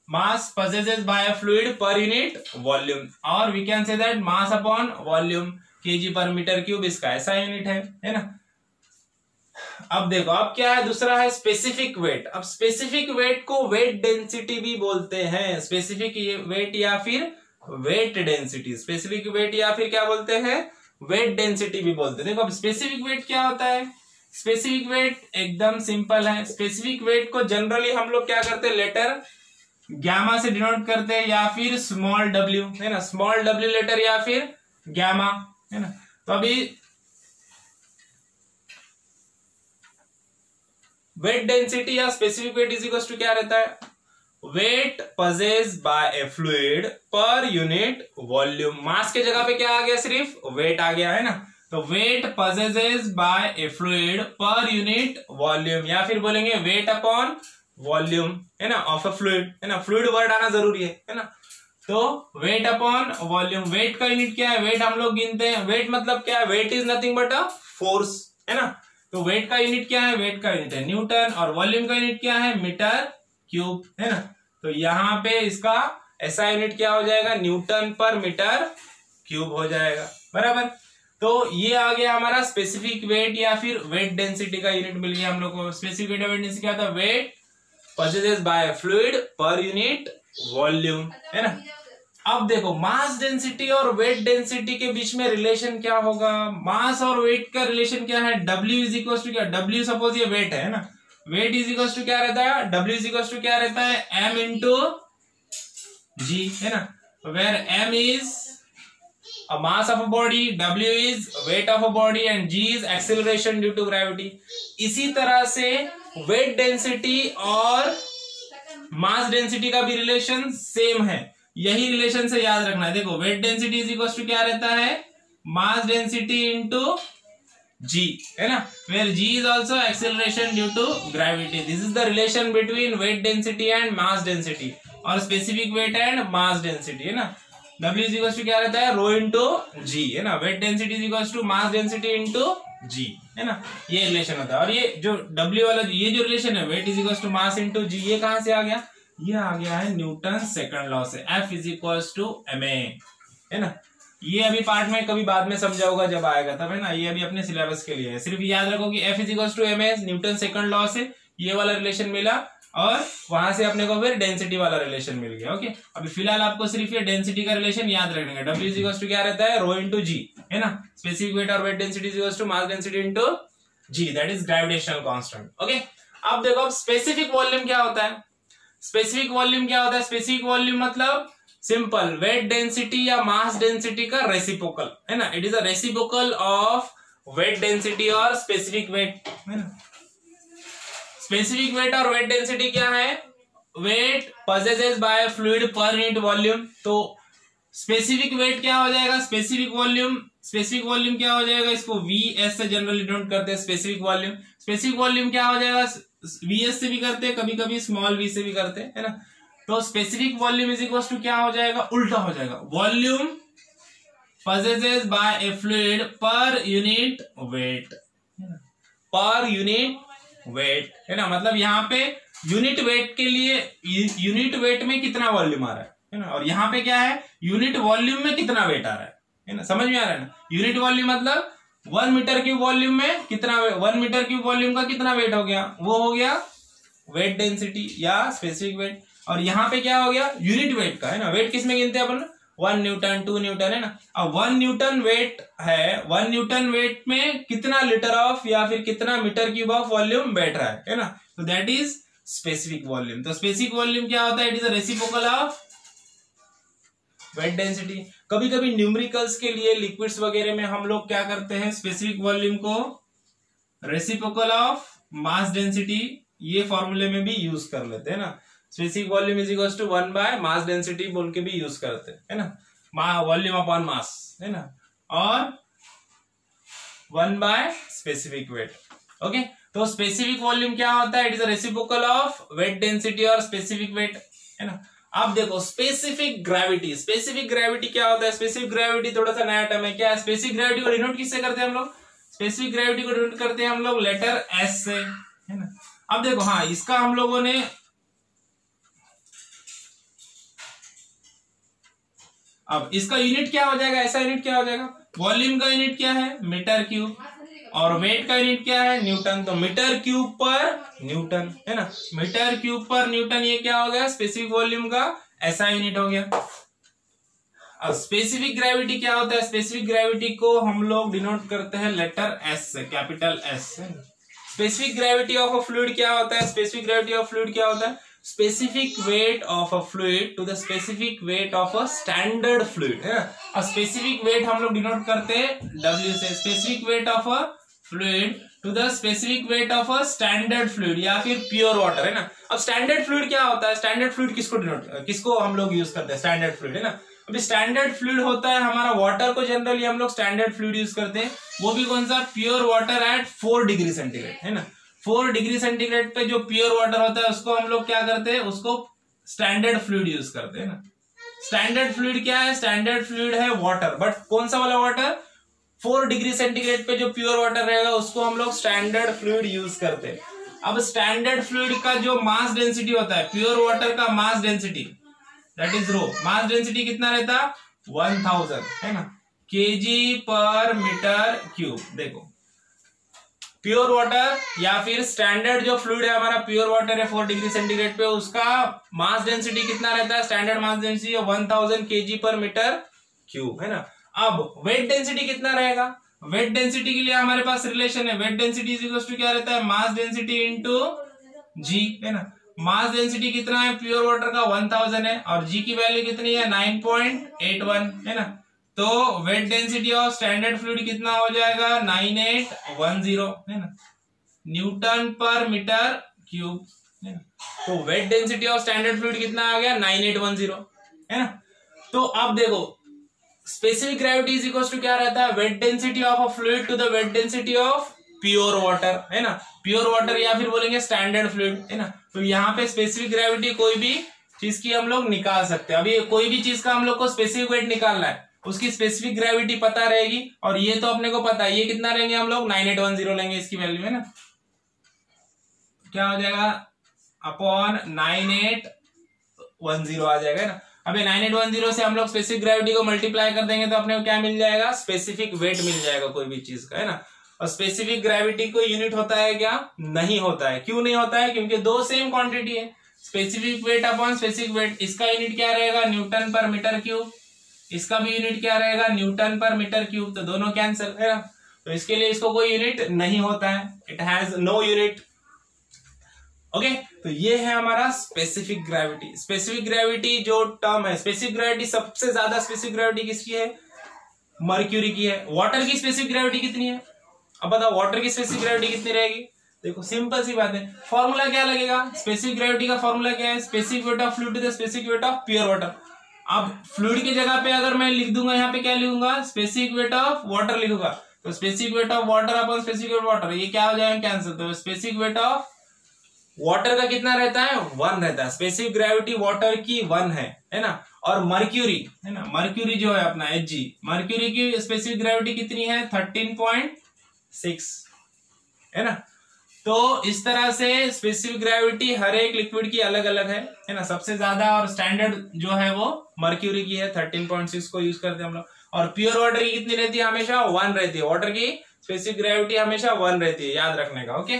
Speaker 2: mass possessed by a fluid per unit volume, और we can say that mass upon volume kg per meter cube, इसका ऐसा यूनिट है ना। अब देखो, अब क्या है, दूसरा है स्पेसिफिक वेट। अब स्पेसिफिक वेट को वेट डेंसिटी भी बोलते हैं, स्पेसिफिक वेट या फिर वेट डेंसिटी, स्पेसिफिक वेट या फिर क्या बोलते हैं, वेट डेंसिटी भी बोलते हैं। देखो अब स्पेसिफिक वेट क्या होता है, स्पेसिफिक वेट एकदम सिंपल है। स्पेसिफिक वेट को जनरली हम लोग क्या करते हैं, लेटर गैमा से डिनोट करते हैं या फिर स्मॉल डब्ल्यू, है ना, स्मॉल डब्ल्यू लेटर या फिर गैमा, है ना। तो अभी वेट डेंसिटी या specific weight is equal to क्या रहता है, weight possessed by a fluid per unit volume. Mass के जगह पे क्या आ गया, सिर्फ वेट आ गया, है ना। तो weight possessed by a fluid per unit volume, या फिर बोलेंगे वेट अपॉन वॉल्यूम, है ना, ऑफ अ फ्लूइड, है ना, फ्लूइड वर्ड आना जरूरी है ना। तो वेट अपॉन वॉल्यूम, वेट का यूनिट क्या है, वेट हम लोग गिनते हैं, वेट मतलब क्या है, weight is nothing but a force, है ना। तो वेट का यूनिट क्या है, वेट का यूनिट है न्यूटन, और वॉल्यूम का यूनिट क्या है, मीटर क्यूब, है ना। तो यहाँ पे इसका ऐसा यूनिट क्या हो जाएगा, न्यूटन पर मीटर क्यूब हो जाएगा, बराबर। तो ये आ गया हमारा स्पेसिफिक वेट या फिर वेट डेंसिटी का यूनिट मिल गया हम लोग को। स्पेसिफिक वेट और डेंसिटी क्या था, wait possessed by a fluid per unit volume, है ना। अब देखो मास डेंसिटी और वेट डेंसिटी के बीच में रिलेशन क्या होगा, मास और वेट का रिलेशन क्या है, W इज इक्वल टू क्या, W सपोज ये वेट है ना, वेट इज इक्वल टू क्या रहता है, W इज इक्वल टू क्या रहता है, M इंटू G, है ना, वेर M इज a mass of a body, W is weight of a body and G is acceleration due to gravity। इसी तरह से वेट डेंसिटी और मास डेंसिटी का भी रिलेशन सेम है, यही रिलेशन से याद रखना है। देखो weight density is equal to क्या रहता है, मास डेंसिटी इंटू G, है ना, where G is also acceleration due to gravity। This is the relation between weight density and mass density, और specific weight and mass density, है ना। W is equal to क्या रहता है, rho into जी, है ना, weight density is equal to mass density into जी, है ना, ये रिलेशन होता है। और ये जो W वाला ये जो रिलेशन है, weight is equal to mass into g, ये कहां से आ गया, ये आ गया है न्यूटन सेकंड लॉ से, F is equal to ma, है ना। ये अभी पार्ट में कभी बाद में समझा होगा जब आएगा तब, है ना, ये अभी अपने सिलेबस के लिए है। सिर्फ याद रखो कि F is equal to ma, Newton second law से ये वाला रिलेशन मिला, और वहां से अपने को फिर डेंसिटी वाला रिलेशन मिल गया। ओके, अभी फिलहाल आपको सिर्फ ये डेंसिटी का रिलेशन याद रखेंगे। W इज इक्वल टू क्या रहता है, रो इंटू जी, है ना, स्पेसिफिक वेट और weight density is equal to mass density into G, that is gravitational constant. Okay, अब देखो अब स्पेसिफिक वॉल्यूम क्या होता है, स्पेसिफिक वॉल्यूम क्या होता है, स्पेसिफिक वॉल्यूम मतलब सिंपल वेट डेंसिटी या मास डेंसिटी का रेसिप्रोकल, है ना, it is a reciprocal of weight density और स्पेसिफिक वेट, है ना। स्पेसिफिक वेट और वेट डेंसिटी क्या है, weight possesses by fluid per unit volume. तो स्पेसिफिक वेट क्या हो जाएगा, स्पेसिफिक वॉल्यूम क्या हो जाएगा, इसको VS से जनरली डिनोट करते हैं स्पेसिफिक वॉल्यूम। स्पेसिफिक वॉल्यूम क्या हो जाएगा, VS से भी करते हैं, कभी कभी स्मॉल v से भी करते हैं, है ना। तो specific volume is equal to क्या हो जाएगा, उल्टा हो जाएगा, volume possesses by a fluid per unit weight, per unit weight, है ना। मतलब यहाँ पे यूनिट वेट के लिए यूनिट वेट में कितना वॉल्यूम आ रहा है ना, और यहाँ पे क्या है, यूनिट वॉल्यूम में कितना वेट आ रहा है ना, समझ में आ रहा है ना। यूनिट वॉल्यूम मतलब 1 मीटर क्यूब वॉल्यूम में कितना, 1 मीटर क्यूब वॉल्यूम का कितना वेट हो गया, वो हो गया वेट डेंसिटी या स्पेसिफिक वेट। और यहाँ पे क्या हो गया, यूनिट वेट का है ना, वेट किस में गिनते हैं अपन, 1 न्यूटन 2 न्यूटन है ना। अब 1 न्यूटन वेट है, 1 न्यूटन वेट में कितना लीटर ऑफ या फिर कितना मीटर क्यूब ऑफ वॉल्यूम बैठ रहा है ना, तो दैट इज स्पेसिफिक वॉल्यूम। तो स्पेसिफिक वॉल्यूम क्या होता है, it is a reciprocal of weight density. कभी कभी न्यूमेरिकल्स के लिए लिक्विड्स वगैरह में हम लोग क्या करते हैं, स्पेसिफिक वॉल्यूम को रेसिप्रोकल ऑफ मास डेंसिटी ये फॉर्मूले में भी यूज कर लेते हैं ना। Specific volume is equal to 1 by mass density बोल के भी यूज करते हैं है ना, वॉल्यूम अपॉन मास है ना, और 1 बाय स्पेसिफिक वेट। ओके, तो स्पेसिफिक वॉल्यूम क्या होता है, it is a reciprocal of weight density और स्पेसिफिक वेट है ना। अब देखो स्पेसिफिक ग्रेविटी, स्पेसिफिक ग्रेविटी क्या होता है, स्पेसिफिक ग्रेविटी थोड़ा सा नया टर्म है। क्या है स्पेसिफिक ग्रेविटी को डिनोट किससे करते हैं हम लोग, स्पेसिफिक ग्रेविटी को डिनोट करते हैं हम लोग लेटर एस से है ना। अब देखो हाँ, इसका हम लोगों ने अब इसका यूनिट क्या हो जाएगा, ऐसा यूनिट क्या हो जाएगा, वॉल्यूम का यूनिट क्या है मीटर क्यूब और वेट का यूनिट क्या है न्यूटन। तो मीटर क्यूब पर न्यूटन है ना, मीटर क्यूब पर न्यूटन, ये क्या हो गया स्पेसिफिक वॉल्यूम का ऐसा यूनिट हो गया। अब स्पेसिफिक ग्रेविटी क्या होता है, स्पेसिफिक ग्रेविटी को हम लोग डिनोट करते हैं लेटर एस से, कैपिटल एस है ना। Specific gravity of a fluid क्या होता है, स्पेसिफिक ग्रेविटी ऑफ फ्लूइड क्या होता है, specific weight of a fluid to the specific weight of a standard fluid है ना। और स्पेसिफिक वेट हम लोग डिनोट करते हैं W से, specific weight of a fluid to the specific weight of a standard fluid या फिर प्योर वाटर है ना। अब स्टैंडर्ड फ्लूइड क्या होता है, स्टैंडर्ड फ्लूइड किसको डिनोट, किसको हम लोग यूज करते हैं, स्टैंडर्ड फ्लूइड है ना। अभी स्टैंडर्ड फ्लूइड होता है हमारा वाटर को जनरली हम लोग स्टैंडर्ड फ्लूइड यूज करते हैं, वो भी कौन सा, pure water at 4 degree centigrade है ना। 4 डिग्री सेंटीग्रेड पे जो प्योर वाटर होता है उसको हम लोग क्या करते हैं, उसको स्टैंडर्ड फ्लूइड यूज करते हैं ना। स्टैंडर्ड फ्लूइड क्या है, स्टैंडर्ड फ्लूइड है वाटर, बट कौन सा वाला वाटर, 4 डिग्री सेंटीग्रेड पे जो प्योर वाटर रहेगा उसको हम लोग स्टैंडर्ड फ्लूइड यूज करते हैं। अब स्टैंडर्ड फ्लूइड का जो मास डेंसिटी होता है, प्योर वाटर का mass density that is rho, mass density कितना रहता है 1000 है ना, केजी पर मीटर क्यूब। देखो प्योर वाटर या फिर स्टैंडर्ड जो फ्लूइड है हमारा, प्योर वाटर है 4 डिग्री सेंटीग्रेड पे, उसका मास डेंसिटी कितना रहता है, standard mass density 1000 KG per metre cube है ना। अब वेट डेंसिटी कितना रहेगा, वेट डेंसिटी के लिए हमारे पास रिलेशन है, weight density is equal to क्या रहता है, मास डेंसिटी इनटू जी है ना। मास डेंसिटी कितना है, प्योर वाटर का 1000 है और जी की वैल्यू कितनी है 9.81 है ना। तो weight density of standard fluid कितना हो जाएगा 9810 है ना, न्यूटन पर मीटर क्यूब है ना। तो weight density of standard fluid कितना आ गया 9810 है ना। तो अब देखो specific gravity is equal to क्या रहता है, weight density of a fluid to the weight density of pure water है ना, प्योर वाटर या फिर बोलेंगे स्टैंडर्ड फ्लूइड है ना। तो यहाँ पे स्पेसिफिक ग्रेविटी कोई भी चीज की हम लोग निकाल सकते हैं। अभी कोई भी चीज का हम लोग को स्पेसिफिक वेट निकालना है, उसकी स्पेसिफिक ग्रेविटी पता रहेगी, और ये तो अपने को पता है, ये कितना रहेंगे हम लोग 9810 लेंगे इसकी वैल्यू है ना, क्या हो जाएगा अपॉन 9810 आ जाएगा ना। अबे 9810 से हम लोग स्पेसिफिक ग्रेविटी को मल्टीप्लाई कर देंगे तो अपने को क्या मिल जाएगा, स्पेसिफिक वेट मिल जाएगा कोई भी चीज का है ना। और स्पेसिफिक ग्रेविटी को यूनिट होता है क्या, नहीं होता है। क्यों नहीं होता है, क्योंकि दो सेम क्वांटिटी है, specific weight upon specific weight. इसका यूनिट क्या रहेगा न्यूटन पर मीटर क्यूब, इसका भी यूनिट क्या रहेगा न्यूटन पर मीटर क्यूब, तो दोनों कैंसिल है ना। तो इसके लिए इसको कोई यूनिट नहीं होता है, it has no unit. Okay, तो ये है हमारा स्पेसिफिक ग्रेविटी। स्पेसिफिक ग्रेविटी जो टर्म है, स्पेसिफिक ग्रेविटी सबसे ज्यादा स्पेसिफिक ग्रेविटी किसकी है, मर्क्यूरी की है। वाटर की स्पेसिफिक ग्रेविटी कितनी है, अब बताओ वाटर की स्पेसिफिक ग्रेविटी कितनी रहेगी। देखो सिंपल सी बात है, फॉर्मूला क्या लगेगा, स्पेसिफिक ग्रेविटी का फॉर्मूला क्या है, specific weight of fluid to the specific weight of pure water. अब फ्लूइड की जगह पे अगर मैं लिख दूंगा, यहाँ पे क्या लिखूंगा, स्पेसिफिक वेट ऑफ वाटर लिखूंगा, तो specific weight of water upon specific weight water, ये क्या हो जाएगा कैंसिल। तो स्पेसिफिक वेट ऑफ वाटर का कितना रहता है 1 रहता है, स्पेसिफिक ग्रेविटी वाटर की 1 है ना। और मर्क्यूरी है ना, मर्क्यूरी जो है अपना Hg, मर्क्यूरी की स्पेसिफिक ग्रेविटी कितनी है 13.6 है ना। तो इस तरह से स्पेसिफिक ग्रेविटी हर एक लिक्विड की अलग अलग है ना। सबसे ज्यादा और स्टैंडर्ड जो है वो मर्क्यूरी की है, 13.6 को यूज करते हैं हम लोग। और प्योर वाटर की कितनी रहती है, हमेशा 1 रहती है। वाटर की स्पेसिफिक ग्रेविटी हमेशा 1 रहती है, याद रखने का। ओके,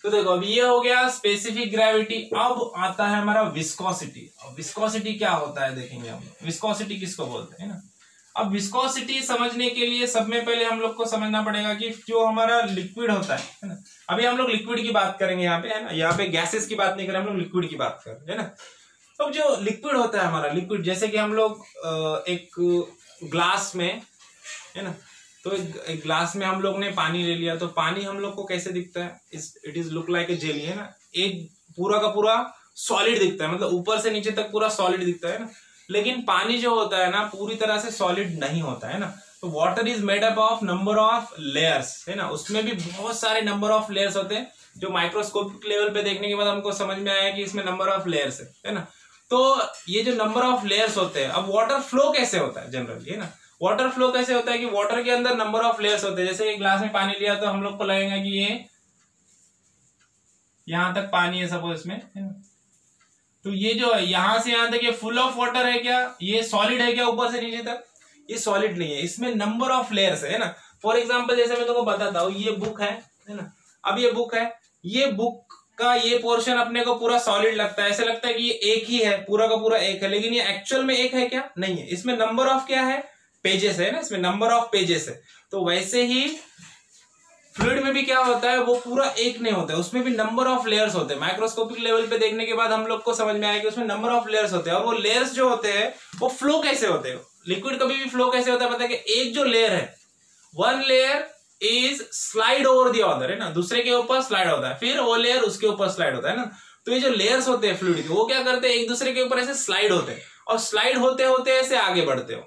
Speaker 2: तो देखो अब ये हो गया स्पेसिफिक ग्रेविटी। अब आता है हमारा विस्कोसिटी। अब विस्कोसिटी क्या होता है देखेंगे हम। विस्कोसिटी किसको बोलते हैं ना। अब विस्कोसिटी समझने के लिए सब में पहले हम लोग को समझना पड़ेगा कि जो हमारा लिक्विड होता है ना, अभी हम लोग लिक्विड की बात करेंगे यहाँ पे, है ना। यहाँ पे गैसेस की बात नहीं कर रहे, हम लोग लिक्विड की बात कर रहे हैं, है ना। तो जो लिक्विड होता है हमारा, लिक्विड जैसे कि हम लोग एक ग्लास में, है ना, तो एक ग्लास में हम लोग ने पानी ले लिया, तो पानी हम लोग को कैसे दिखता है, it is look like a jelly, है ना। एक पूरा का पूरा सॉलिड दिखता है, मतलब ऊपर से नीचे तक पूरा सॉलिड दिखता है ना। लेकिन पानी जो होता है ना पूरी तरह से सॉलिड नहीं होता है ना। तो water is made up of number of layers, है ना। उसमें भी बहुत सारे नंबर ऑफ लेयर्स होते हैं, जो माइक्रोस्कोपिक लेवल पे देखने के बाद हमको समझ में आया कि इसमें नंबर ऑफ लेयर्स है ना। तो ये जो नंबर ऑफ लेयर्स होते हैं, अब वाटर फ्लो कैसे होता है जनरली, है ना। वाटर फ्लो कैसे होता है कि वाटर के अंदर नंबर ऑफ लेयर्स होते हैं। जैसे एक ग्लास में पानी लिया तो हम लोग को लगेगा कि ये यहां तक पानी है सपोज इसमें, है ना। तो ये जो है यहां से यहां तक ये फुल ऑफ वाटर है क्या, ये सॉलिड है क्या ऊपर से नीचे तक, ये सॉलिड नहीं है, इसमें नंबर ऑफ लेयर्स है ना। फॉर एग्जांपल जैसे मैं तुमको बताता हूँ, ये बुक है ना। अब ये बुक है, ये बुक का ये पोर्शन अपने को पूरा सॉलिड लगता है, ऐसे लगता है कि ये एक ही है, पूरा का पूरा एक है, लेकिन ये एक्चुअल में एक है क्या, नहीं है। इसमें नंबर ऑफ क्या है, पेजेस है ना, इसमें नंबर ऑफ पेजेस है। तो वैसे ही फ्लूइड में भी क्या होता है, वो पूरा एक नहीं होता है, उसमें भी नंबर ऑफ लेयर्स होते हैं। माइक्रोस्कोपिक लेवल पे देखने के बाद हम लोग को समझ में आया कि उसमें नंबर ऑफ लेयर्स होते हैं। और वो लेयर्स जो होते हैं वो फ्लो कैसे होते हैं, लिक्विड कभी भी फ्लो कैसे होता है पता है कि एक जो लेयर है, one layer is slide over the other, है ना, दूसरे के ऊपर स्लाइड होता है, फिर वो लेयर उसके ऊपर स्लाइड होता है ना। तो ये जो लेयर्स होते हैं फ्लूइड के, वो क्या करते हैं, एक दूसरे के ऊपर ऐसे स्लाइड होते हैं, और स्लाइड होते होते ऐसे आगे बढ़ते हो,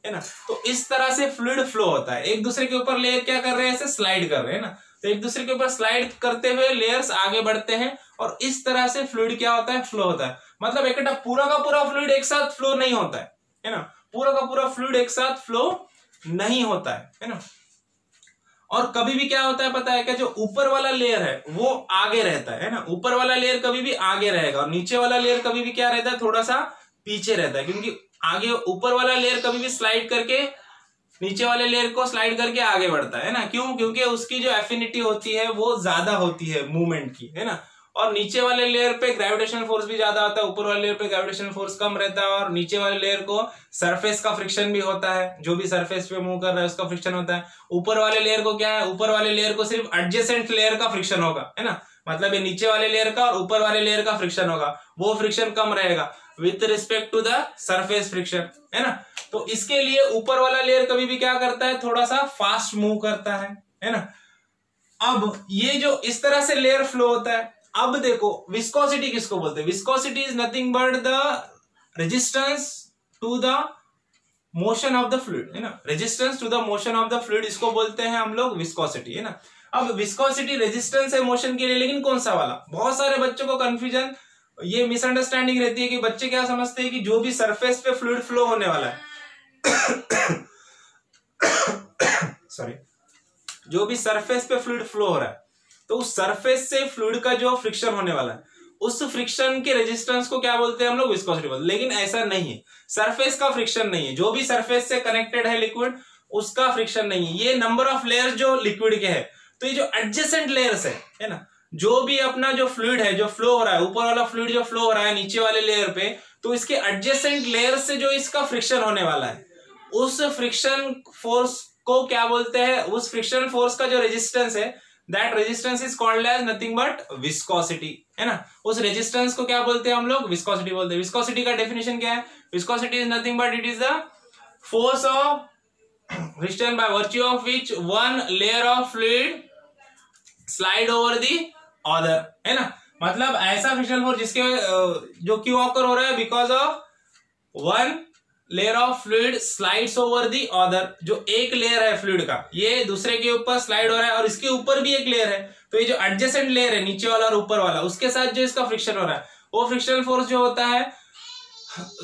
Speaker 2: है ना। तो इस तरह से फ्लूइड फ्लो होता है, एक दूसरे के ऊपर लेयर क्या कर रहे हैं, ऐसे स्लाइड कर रहे हैं ना। तो एक दूसरे के ऊपर स्लाइड करते हुए लेयर्स आगे बढ़ते हैं, और इस तरह से फ्लूइड क्या होता है, फ्लो होता है। मतलब इकट्ठा पूरा का पूरा फ्लूइड एक साथ फ्लो नहीं होता है ना। पूरा का पूरा फ्लूइड एक साथ फ्लो नहीं होता है ना। और कभी भी क्या होता है पता है क्या, जो ऊपर वाला लेयर है वो आगे रहता है ना। ऊपर वाला लेयर कभी भी आगे रहेगा, और नीचे वाला लेयर कभी भी क्या रहता है, थोड़ा सा पीछे रहता है, क्योंकि आगे ऊपर वाला लेयर कभी भी स्लाइड करके नीचे वाले लेयर को स्लाइड करके आगे बढ़ता है ना। क्यों, क्योंकि उसकी जो एफिनिटी होती है वो ज्यादा होती है मूवमेंट की, है ना। और नीचे वाले लेयर पे ग्रेविटेशनल फोर्स भी ज्यादा होता है, ऊपर वाले लेयर पे ग्रेविटेशनल फोर्स कम रहता है। और नीचे वाले लेयर को सरफेस का फ्रिक्शन भी होता है, जो भी सरफेस पे मूव कर रहा है उसका फ्रिक्शन होता है। ऊपर वाले लेयर को क्या है, ऊपर वाले लेयर को सिर्फ एडजेसेंट लेयर का फ्रिक्शन होगा, है ना। मतलब ये नीचे वाले लेयर का और ऊपर वाले लेयर का फ्रिक्शन होगा, वो फ्रिक्शन कम रहेगा with respect to the surface friction, है ना। तो इसके लिए ऊपर वाला लेयर कभी भी क्या करता है, थोड़ा सा फास्ट मूव करता है ना। अब ये जो इस तरह से लेयर फ्लो होता है। अब देखो विस्कोसिटी किसको बोलते हैं, viscosity is nothing but the resistance to the motion of the fluid, है ना। Resistance to the motion of the fluid, इसको बोलते हैं हम लोग विस्कोसिटी, है ना। अब विस्कोसिटी रेजिस्टेंस है मोशन के लिए, लेकिन कौन सा वाला। बहुत सारे बच्चों को कंफ्यूजन, ये मिसअंडरस्टैंडिंग रहती है कि बच्चे क्या समझते हैं कि जो भी सरफेस पे फ्लूइड फ्लो होने वाला है सॉरी, जो भी सरफेस पे फ्लूइड फ्लो हो रहा है, तो उस सरफेस से फ्लूइड का जो फ्रिक्शन होने वाला है, उस फ्रिक्शन के रेजिस्टेंस को क्या बोलते हैं हम लोग, विस्कोसिटी बोलते हैं। लेकिन ऐसा नहीं है, सरफेस का फ्रिक्शन नहीं है, जो भी सरफेस से कनेक्टेड है लिक्विड उसका फ्रिक्शन नहीं है। ये नंबर ऑफ लेयर्स जो लिक्विड के है, तो ये जो एडजेसेंट लेयर्स है ना, जो भी अपना जो फ्लूइड है जो फ्लो हो रहा है, ऊपर वाला फ्लूइड जो फ्लो हो रहा है नीचे वाले लेयर पे, तो इसके एडजेसेंट लेयर से जो इसका फ्रिक्शन होने वाला है, उस फ्रिक्शन फोर्स को क्या बोलते हैं, उस फ्रिक्शन फोर्स का जो रेजिस्टेंस है, that resistance is called as nothing but viscosity, है ना। उस रेजिस्टेंस को क्या बोलते हैं हम लोग, विस्कोसिटी बोलते हैं। विस्कोसिटी का डेफिनेशन क्या है, viscosity is nothing but it is the force of resistance by virtue of which one layer of fluid slide over the other, है ना। मतलब ऐसा फ्रिक्शन फोर्स जिसके जो क्यों ऑकर हो रहा है, because of one layer of fluid slides over the other. जो एक लेयर है फ्लूइड का, ये दूसरे के ऊपर स्लाइड हो रहा है, और इसके ऊपर भी एक लेयर है, तो ये जो एडजेसेंट लेयर है नीचे वाला और ऊपर वाला, उसके साथ जो इसका फ्रिक्शन हो रहा है, वो फ्रिक्शन फोर्स जो होता है,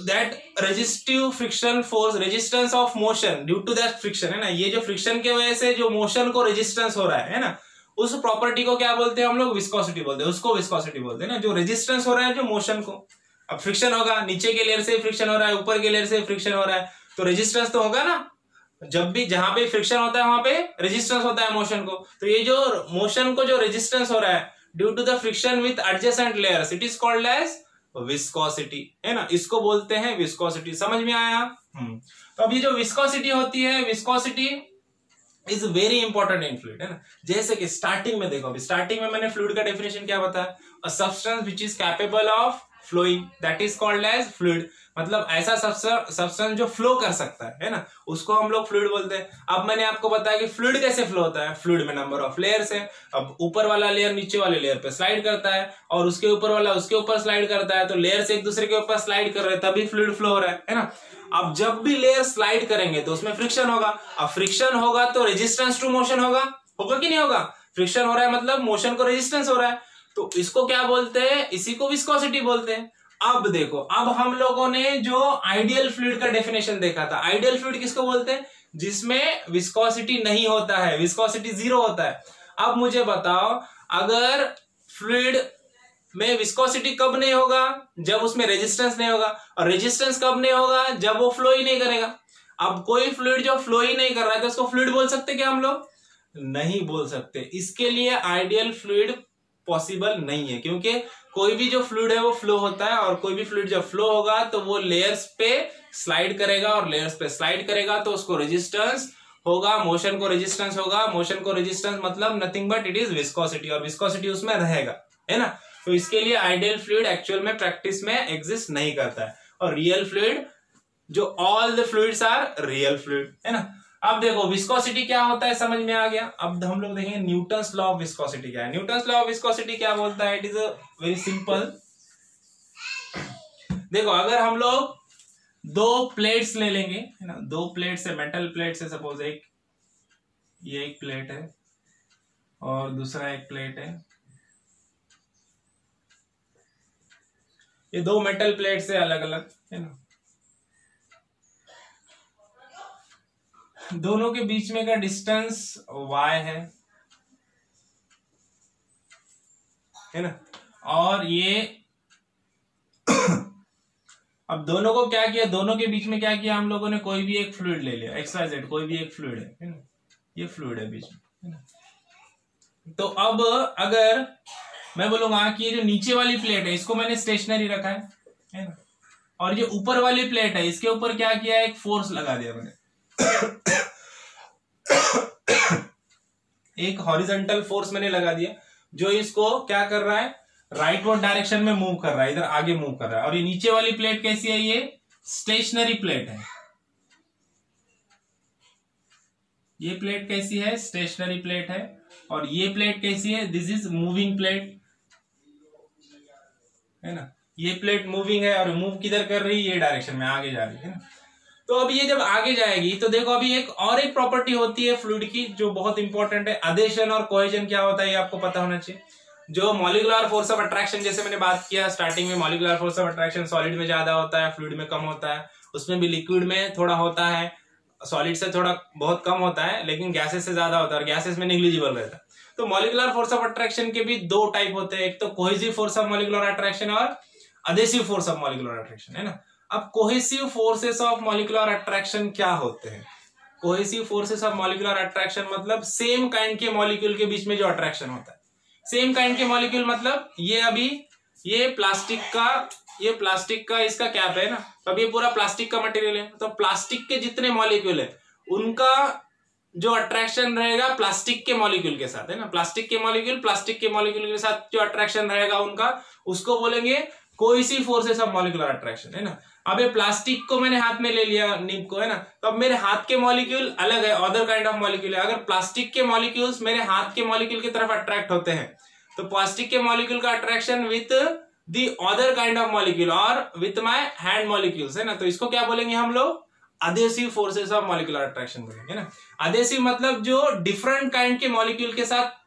Speaker 2: that resistive friction force, resistance of motion due to that friction, है ना। ये जो फ्रिक्शन के वजह से जो मोशन को रेजिस्टेंस हो रहा है ना, उस प्रॉपर्टी को क्या बोलते हैं हम लोग, विस्कोसिटी बोलते हैं। उसको विस्कोसिटी बोलते हैं ना, जो रेजिस्टेंस हो रहा है जो मोशन को। अब फ्रिक्शन होगा, नीचे के लेयर से फ्रिक्शन हो रहा है, ऊपर के लेयर से फ्रिक्शन हो रहा है, तो रेजिस्टेंस तो होगा ना। जब भी जहां पे फ्रिक्शन होता है वहां पे रेजिस्टेंस होता है मोशन को। तो ये जो मोशन को जो रेजिस्टेंस हो रहा है due to the friction with adjacent layers it is called as viscosity, है ना, इसको बोलते हैं विस्कोसिटी। समझ में आया? तो अब ये जो विस्कोसिटी होती है, viscosity is very important in fluid, है ना। जैसे कि स्टार्टिंग में देखो, अभी स्टार्टिंग में मैंने फ्लूइड का डेफिनेशन क्या बताया, a substance which is capable of flowing that is called as fluid, मतलब ऐसा सब्सटेंस जो फ्लो कर सकता है ना, उसको हम लोग फ्लूइड बोलते हैं। अब मैंने आपको बताया कि फ्लूइड कैसे फ्लो होता है, फ्लूइड में नंबर ऑफ लेयर्स है। अब ऊपर वाला लेयर नीचे वाले लेयर पे स्लाइड करता है और उसके ऊपर वाला उसके ऊपर स्लाइड करता है, तो लेयर्स एक दूसरे के ऊपर स्लाइड कर रहे हैं तभी फ्लूइड फ्लो हो रहा है ना। अब जब भी लेयर स्लाइड करेंगे तो उसमें फ्रिक्शन होगा, अब फ्रिक्शन होगा तो रेजिस्टेंस टू मोशन होगा कि नहीं होगा? फ्रिक्शन हो रहा है मतलब मोशन को रेजिस्टेंस हो रहा है, तो इसको क्या बोलते हैं? इसी को विस्कोसिटी बोलते हैं। अब देखो, अब हम लोगों ने जो आइडियल फ्लूइड का डेफिनेशन देखा था, आइडियल फ्लूइड किसको बोलते हैं? जिसमें विस्कोसिटी नहीं होता है, विस्कोसिटी 0 होता है। अब मुझे बताओ, अगर फ्लूइड में विस्कोसिटी कब नहीं होगा? जब उसमें रेजिस्टेंस नहीं होगा, और रेजिस्टेंस कब नहीं होगा? जब वो फ्लो ही नहीं करेगा। अब कोई फ्लूइड जो फ्लो ही नहीं कर रहा है तो उसको फ्लूइड बोल सकते क्या हम लोग? नहीं बोल सकते। इसके लिए आइडियल फ्लूइड पॉसिबल नहीं है, क्योंकि कोई भी जो फ्लूइड है वो फ्लो होता है, और कोई भी फ्लूइड जब फ्लो होगा तो वो लेयर्स पे स्लाइड करेगा, और लेयर्स पे स्लाइड करेगा तो उसको रेजिस्टेंस होगा, मोशन को रेजिस्टेंस होगा। मोशन को रेजिस्टेंस मतलब nothing but it is viscosity, और विस्कोसिटी उसमें रहेगा, है ना। तो इसके लिए आइडियल फ्लूइड एक्चुअल में प्रैक्टिस में एग्जिस्ट नहीं करता है, और रियल फ्लूइड जो all the fluids are real fluid, है ना। अब देखो विस्कोसिटी क्या होता है, समझ में आ गया। अब हम लोग देखेंगे न्यूटन्स लॉ ऑफ विस्कोसिटी क्या है। न्यूटन्स लॉ ऑफ विस्कोसिटी क्या बोलता है? It is a very simple. देखो, अगर हम लोग दो प्लेट्स ले लेंगे, है ना, दो प्लेट्स है, मेटल प्लेट्स है, सपोज ये एक प्लेट है और दूसरा एक प्लेट है, ये दो मेटल प्लेट्स है अलग अलग, है ना। दोनों के बीच में का डिस्टेंस y है ना, और ये अब दोनों को क्या किया, दोनों के बीच में क्या किया हम लोगों ने? कोई भी एक फ्लूइड ले लिया, XYZ, कोई भी एक फ्लूइड है ना, ये फ्लूइड है बीच में, है ना। तो अब अगर मैं बोलूंगा कि ये जो नीचे वाली प्लेट है इसको मैंने स्टेशनरी रखा है ना, और ये ऊपर वाली प्लेट है इसके ऊपर क्या किया, एक फोर्स लगा दिया मैंने एक हॉरिजॉन्टल फोर्स मैंने लगा दिया, जो इसको क्या कर रहा है, राइटवर्ड डायरेक्शन में मूव कर रहा है, इधर आगे मूव कर रहा है। और ये नीचे वाली प्लेट कैसी है? ये स्टेशनरी प्लेट है। ये प्लेट कैसी है? स्टेशनरी प्लेट है। और ये प्लेट कैसी है? दिस इज मूविंग प्लेट, है ना। ये प्लेट मूविंग है, और मूव किधर कर रही है? ये डायरेक्शन में आगे जा रही है ना। तो अब ये जब आगे जाएगी तो देखो, अभी एक प्रॉपर्टी होती है फ्लूइड की जो बहुत इंपॉर्टेंट है, अधेशन और कोहेजन क्या होता है ये आपको पता होना चाहिए। जो मॉलिक्यूलर फोर्स ऑफ अट्रैक्शन, जैसे मैंने बात किया स्टार्टिंग में, molecular force of attraction solid में ज्यादा होता है, फ्लूइड में कम होता है, उसमें भी लिक्विड में थोड़ा होता है, सॉलिड से थोड़ा बहुत कम होता है, लेकिन गैसेस से ज्यादा होता है, और गैसेस में निग्लिजिबल रहता है। तो मॉलिक्यूलर फोर्स ऑफ अट्रैक्शन के भी दो टाइप होते हैं, एक तो cohesive force of molecular attraction और adhesive force of molecular attraction, है ना। अब cohesive forces of molecular attraction क्या होते हैं? Cohesive forces of molecular attraction मतलब सेम काइंड के मॉलिक्यूल के बीच में जो अट्रैक्शन होता है। सेम काइंड के मॉलिक्यूल मतलब ये अभी ये प्लास्टिक का इसका कैप है ना, तो अब ये पूरा प्लास्टिक का मटेरियल है, तो प्लास्टिक के जितने मॉलिक्यूल है उनका जो अट्रैक्शन रहेगा प्लास्टिक के मॉलिक्यूल के साथ, है ना। प्लास्टिक के मॉलिक्यूल के साथ जो अट्रैक्शन रहेगा उनका, उसको बोलेंगे cohesive forces of molecular attraction, है ना। अब ये प्लास्टिक को मैंने हाथ में ले लिया, निब को, है ना, तो अब मेरे हाथ के मॉलिक्यूल अलग है, अदर काइंड ऑफ मॉलिक्यूल है। अगर प्लास्टिक के मॉलिक्यूल्स मेरे हाथ के मॉलिक्यूल की तरफ अट्रैक्ट होते हैं, तो प्लास्टिक के मॉलिक्यूल का attraction with the other kind of molecule और विथ माय हैंड मॉलिक्यूल्स, है ना, तो इसको क्या बोलेंगे हम लोग? Adhesive forces of molecular attraction बोलेंगे ना। अधेसिव मतलब जो डिफरेंट काइंड के मॉलिक्यूल के साथ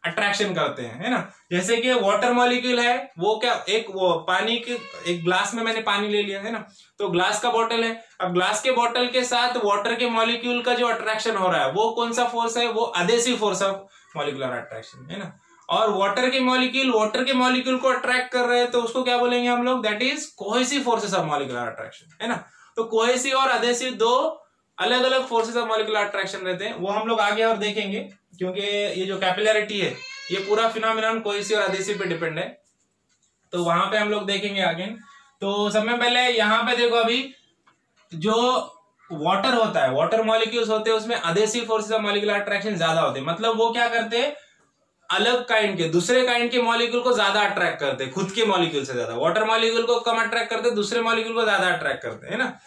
Speaker 2: अट्रैक्शन करते हैं, है ना। जैसे कि वाटर मॉलिक्यूल है, वो क्या, वो पानी के एक ग्लास में मैंने पानी ले लिया, है ना, तो ग्लास का बॉटल है, अब ग्लास के बॉटल के साथ वाटर के मॉलिक्यूल का जो अट्रैक्शन हो रहा है वो कौन सा फोर्स है? वो adhesive force of molecular attraction, है ना। और वाटर के मॉलिक्यूल को अट्रैक्ट कर रहे हैं तो उसको क्या बोलेंगे हम लोग? That is cohesive forces of molecular attraction, है ना। तो कोहेसिव और अधेसिव दो अलग अलग फोर्सेस ऑफ मॉलिक्यूलर अट्रैक्शन रहते हैं, वो हम लोग आगे और देखेंगे, क्योंकि ये जो कैपिलरिटी है ये पूरा फिनोमिनन कोहेसिव और अधेसिव पे डिपेंड है, तो वहां पे हम लोग देखेंगे आगे। तो सबसे पहले यहाँ पे देखो, अभी जो वाटर होता है, वाटर मॉलिक्यूल्स होते हैं, उसमें adhesive forces of molecular attraction ज्यादा होते हैं। मतलब वो क्या करते हैं, अलग काइंड के, दूसरे काइंड के मॉलिक्यूल को ज्यादा अट्रैक्ट करते हैं, खुद के मॉलिक्यूल से ज्यादा। वाटर मॉलिक्यूल को कम अट्रैक्ट करते हैं, दूसरे मॉलिक्यूल को ज्यादा अट्रैक्ट करते हैं, है ना।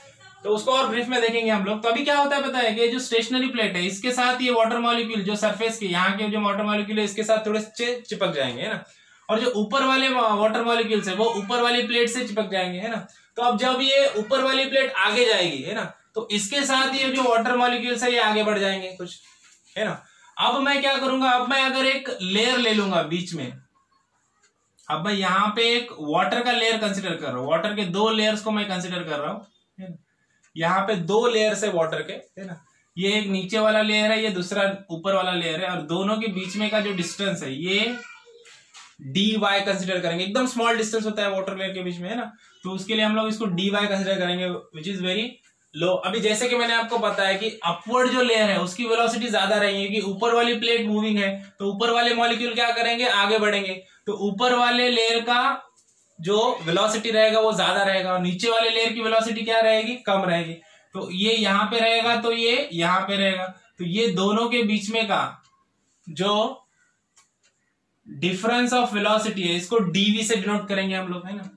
Speaker 2: तो उसको और ब्रीफ में देखेंगे हम लोग। तो अभी क्या होता है पता है कि जो स्टेशनरी प्लेट है, इसके साथ ये वाटर मॉलिक्यूल जो सरफेस के यहाँ के जो वाटर मॉलिक्यूल है, इसके साथ थोड़े से चिपक जाएंगे, है ना। और जो ऊपर वाले वाटर मॉलिक्यूल्स है वो ऊपर वाली प्लेट से चिपक जाएंगे, है ना। तो अब जब ये ऊपर वाली प्लेट आगे जाएगी, है ना, तो इसके साथ ये जो वाटर मॉलिक्यूल्स है ये आगे बढ़ जाएंगे कुछ, है ना। अब मैं क्या करूंगा, अब मैं अगर एक लेयर ले लूंगा बीच में, अब मैं यहाँ पे एक वाटर का लेयर कंसिडर कर रहा हूँ, वाटर के 2 लेयर्स को मैं कंसिडर कर रहा हूँ, है ना। यहाँ पे 2 लेयर्स है वाटर के, है ना। ये एक नीचे वाला लेयर है, ये दूसरा ऊपर वाला लेयर है, और दोनों के बीच में का जो डिस्टेंस है ये dy कंसिडर करेंगे। एकदम स्मॉल डिस्टेंस होता है वाटर लेयर के बीच में, है ना। तो उसके लिए हम लोग इसको dy कंसिडर करेंगे, विच इज वेरी लो। अभी जैसे कि मैंने आपको बताया कि अपवर्ड जो लेयर है उसकी वेलोसिटी ज्यादा रहेगी, कि ऊपर वाली प्लेट मूविंग है तो ऊपर वाले मॉलिक्यूल क्या करेंगे, आगे बढ़ेंगे। तो ऊपर वाले लेयर का जो वेलोसिटी रहेगा वो ज्यादा रहेगा, और नीचे वाले लेयर की वेलोसिटी क्या रहेगी, कम रहेगी। तो ये यहाँ पे रहेगा, तो ये यहाँ पे रहेगा। तो ये दोनों के बीच में का जो डिफरेंस ऑफ वेलोसिटी है, इसको dv से डिनोट करेंगे हम लोग, है ना।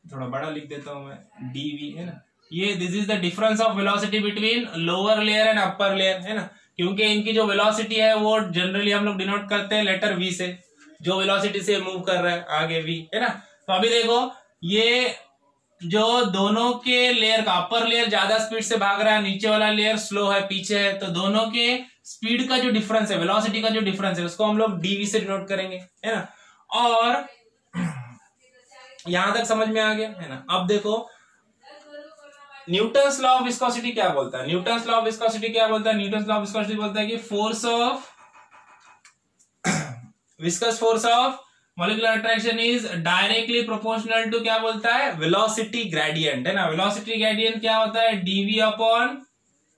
Speaker 2: थोड़ा बड़ा लिख देता हूं मैं, dv, है ना। ये this is the difference of velocity between lower layer and upper layer, है ना। क्योंकि इनकी जो वेलोसिटी है वो जनरली हम लोग डिनोट करते हैं लेटर v से, जो वेलोसिटी से मूव कर रहा है आगे v, है ना। तो अभी देखो, ये जो दोनों के लेयर का अपर लेयर ज्यादा स्पीड से भाग रहा है, नीचे वाला लेयर स्लो है, पीछे है, तो दोनों के स्पीड का जो डिफरेंस है, वेलोसिटी का जो डिफरेंस है, उसको हम लोग dv से डिनोट करेंगे, है ना। और यहां तक समझ में आ गया, है ना। अब देखो, न्यूटन्स लॉ ऑफ विस्कोसिटी क्या बोलता है, न्यूटन्स लॉ ऑफ विस्कोसिटी क्या बोलता है, न्यूटन्स लॉ ऑफ विस्कोसिटी बोलता है कि force of viscous force of molecular attraction is directly proportional to, क्या बोलता है, वेलोसिटी ग्रेडियंट, है ना। वेलोसिटी ग्रेडियंट क्या होता है, dv अपॉन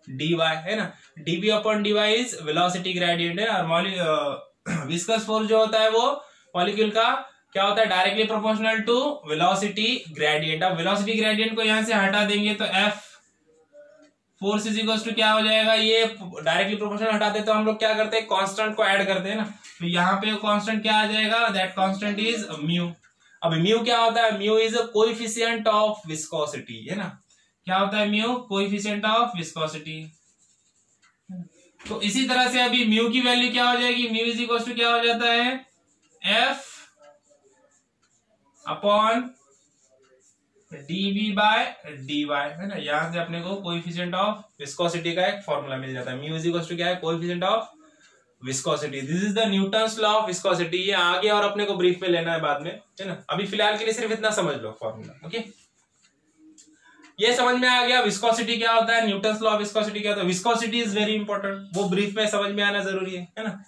Speaker 2: dy, है ना। dv upon dy is velocity gradient, है ना। और विस्कस फोर्स जो होता है वो मॉलिक्यूल का क्या होता है, directly proportional to velocity gradient. अब वेलोसिटी ग्रेडियंट को यहां से हटा देंगे तो f force is equal to क्या हो जाएगा, ये डायरेक्टली प्रोपोर्शनल हटाते तो हम लोग क्या करते हैं, कांस्टेंट को ऐड करते हैं ना। तो यहाँ पे कांस्टेंट क्या आ जाएगा, दैट कांस्टेंट इज म्यू। अब म्यू क्या होता है, mu is a coefficient of viscosity, है ना। क्या होता है म्यू, कोएफिशिएंट ऑफ विस्कोसिटी। तो इसी तरह से अभी म्यू की वैल्यू क्या हो जाएगी, म्यू इज इक्वल टू क्या हो जाता है, f upon dv by dy, है ना। यहां से अपने को कोएफिशिएंट ऑफ विस्कोसिटी का एक फॉर्मूला मिल जाता है। म्यू इज इक्वल टू क्या है, coefficient of viscosity. This is the Newton's law of viscosity. ये आगे और अपने को ब्रीफ में लेना है बाद में, है ना। अभी फिलहाल के लिए सिर्फ इतना समझ लो फॉर्मूला, ओके। ये समझ में आ गया विस्कोसिटी क्या होता है, न्यूटन्स लॉ ऑफ विस्कोसिटी क्या होता है। विस्कोसिटी इज वेरी इंपॉर्टेंट, वो ब्रीफ में समझ में आना जरूरी है ना।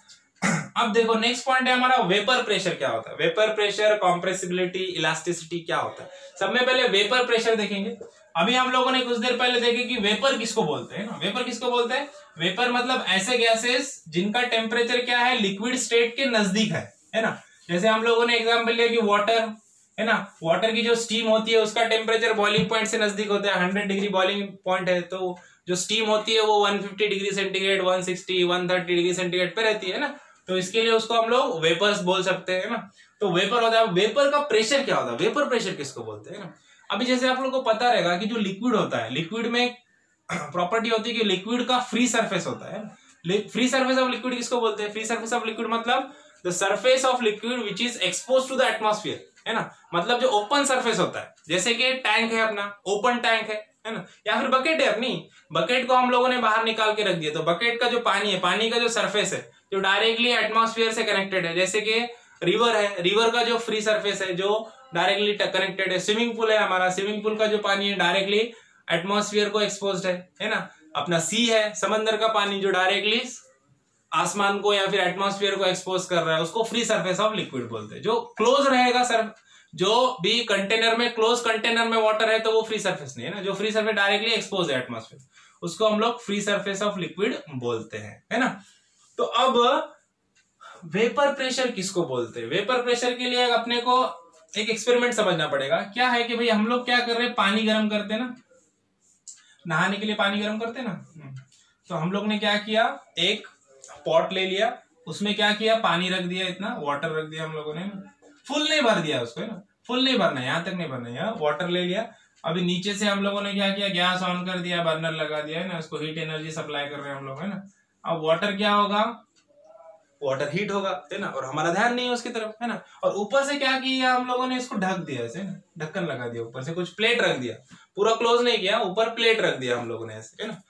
Speaker 2: अब देखो नेक्स्ट पॉइंट है हमारा, वेपर प्रेशर क्या होता है। वेपर प्रेशर, कॉम्प्रेसिबिलिटी, इलास्टिसिटी क्या होता है। सब में पहले वेपर प्रेशर देखेंगे। अभी हम लोगों ने कुछ देर पहले देखे कि वेपर किसको बोलते हैं ना। वेपर किसको बोलते हैं, वेपर मतलब ऐसे गैसेस जिनका टेम्परेचर क्या है, लिक्विड स्टेट के नजदीक है ना। जैसे हम लोगों ने एग्जांपल लिया कि वाटर, है ना। वाटर की जो स्टीम होती है उसका टेम्परेचर बॉइलिंग पॉइंट से नजदीक होता है, 100 डिग्री बॉइलिंग पॉइंट है, तो जो स्टीम होती है वो 150 डिग्री सेंटीग्रेड, 160, 130 डिग्री सेंटीग्रेड पे रहती है ना। तो इसके लिए उसको हम लोग वेपर्स बोल सकते हैं ना। तो वेपर होता है। वेपर का प्रेशर क्या होता है, वेपर प्रेशर किसको बोलते हैं ना। अभी जैसे आप लोग को पता रहेगा कि जो लिक्विड होता है, लिक्विड में प्रॉपर्टी होती है कि लिक्विड का फ्री सरफेस होता है। फ्री सरफेस ऑफ लिक्विड किसको बोलते हैं, फ्री सरफेस ऑफ लिक्विड मतलब the surface of liquid which is expose to the atmosphere, है ना। मतलब जो ओपन सरफेस होता है, जैसे कि टैंक है अपना, ओपन टैंक है ना, या फिर बकेट है अपनी, बकेट को हम लोगों ने बाहर निकाल के रख दिया, तो बकेट का जो पानी है, पानी का जो सरफेस है जो डायरेक्टली एटमॉस्फेयर से कनेक्टेड है। जैसे कि रिवर है, रिवर का जो फ्री सरफेस है जो डायरेक्टली कनेक्टेड है। स्विमिंग पूल है हमारा, स्विमिंग पूल का जो पानी है डायरेक्टली एटमॉस्फेयर को एक्सपोज्ड है ना। अपना सी है, समंदर का पानी जो डायरेक्टली आसमान को या फिर एटमॉस्फेयर को एक्सपोज कर रहा है, उसको फ्री सरफेस ऑफ लिक्विड बोलते हैं। जो क्लोज रहेगा सर, जो भी कंटेनर में, क्लोज कंटेनर में वाटर है तो वो फ्री सरफेस नहीं है ना। जो फ्री सरफेस डायरेक्टली एक्सपोज है एटमॉस्फेयर, उसको हम लोग फ्री सरफेस ऑफ लिक्विड बोलते हैं, है ना। तो अब वेपर प्रेशर किसको बोलते हैं? वेपर प्रेशर के लिए अपने को एक एक्सपेरिमेंट समझना पड़ेगा। क्या है कि भाई हम लोग क्या कर रहे हैं, पानी गर्म करते हैं ना, नहाने के लिए पानी गर्म करते हैं ना, तो हम लोग ने क्या किया, एक पॉट ले लिया, उसमें क्या किया, पानी रख दिया, इतना वाटर रख दिया हम लोगों ने, फुल नहीं भर दिया उसको, है ना, फुल नहीं भरना, यहां तक नहीं भरना, यहाँ वाटर ले लिया। अभी नीचे से हम लोगों ने क्या किया, गैस ऑन कर दिया, बर्नर लगा दिया, है ना, उसको हीट एनर्जी सप्लाई कर रहे हैं हम लोग, है ना। अब वाटर क्या होगा, वाटर हीट होगा, है ना, और हमारा ध्यान नहीं है उसकी तरफ, है ना। और ऊपर से क्या किया हम लोगों ने, इसको ढक दिया ऐसे, ढक्कन लगा दिया, ऊपर से कुछ प्लेट रख दिया, पूरा क्लोज नहीं किया, ऊपर प्लेट रख दिया हम लोगों ने ऐसे, है ना।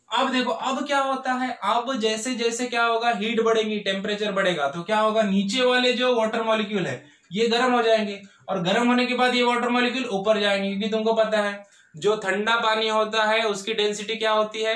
Speaker 2: अब देखो अब क्या होता है, अब जैसे जैसे क्या होगा, हीट बढ़ेगी, टेम्परेचर बढ़ेगा, तो क्या होगा, नीचे वाले जो वाटर मॉलिक्यूल है ये गर्म हो जाएंगे, और गर्म होने के बाद ये वाटर मॉलिक्यूल ऊपर जाएंगे, क्योंकि तुमको पता है जो ठंडा पानी होता है उसकी डेंसिटी क्या होती है,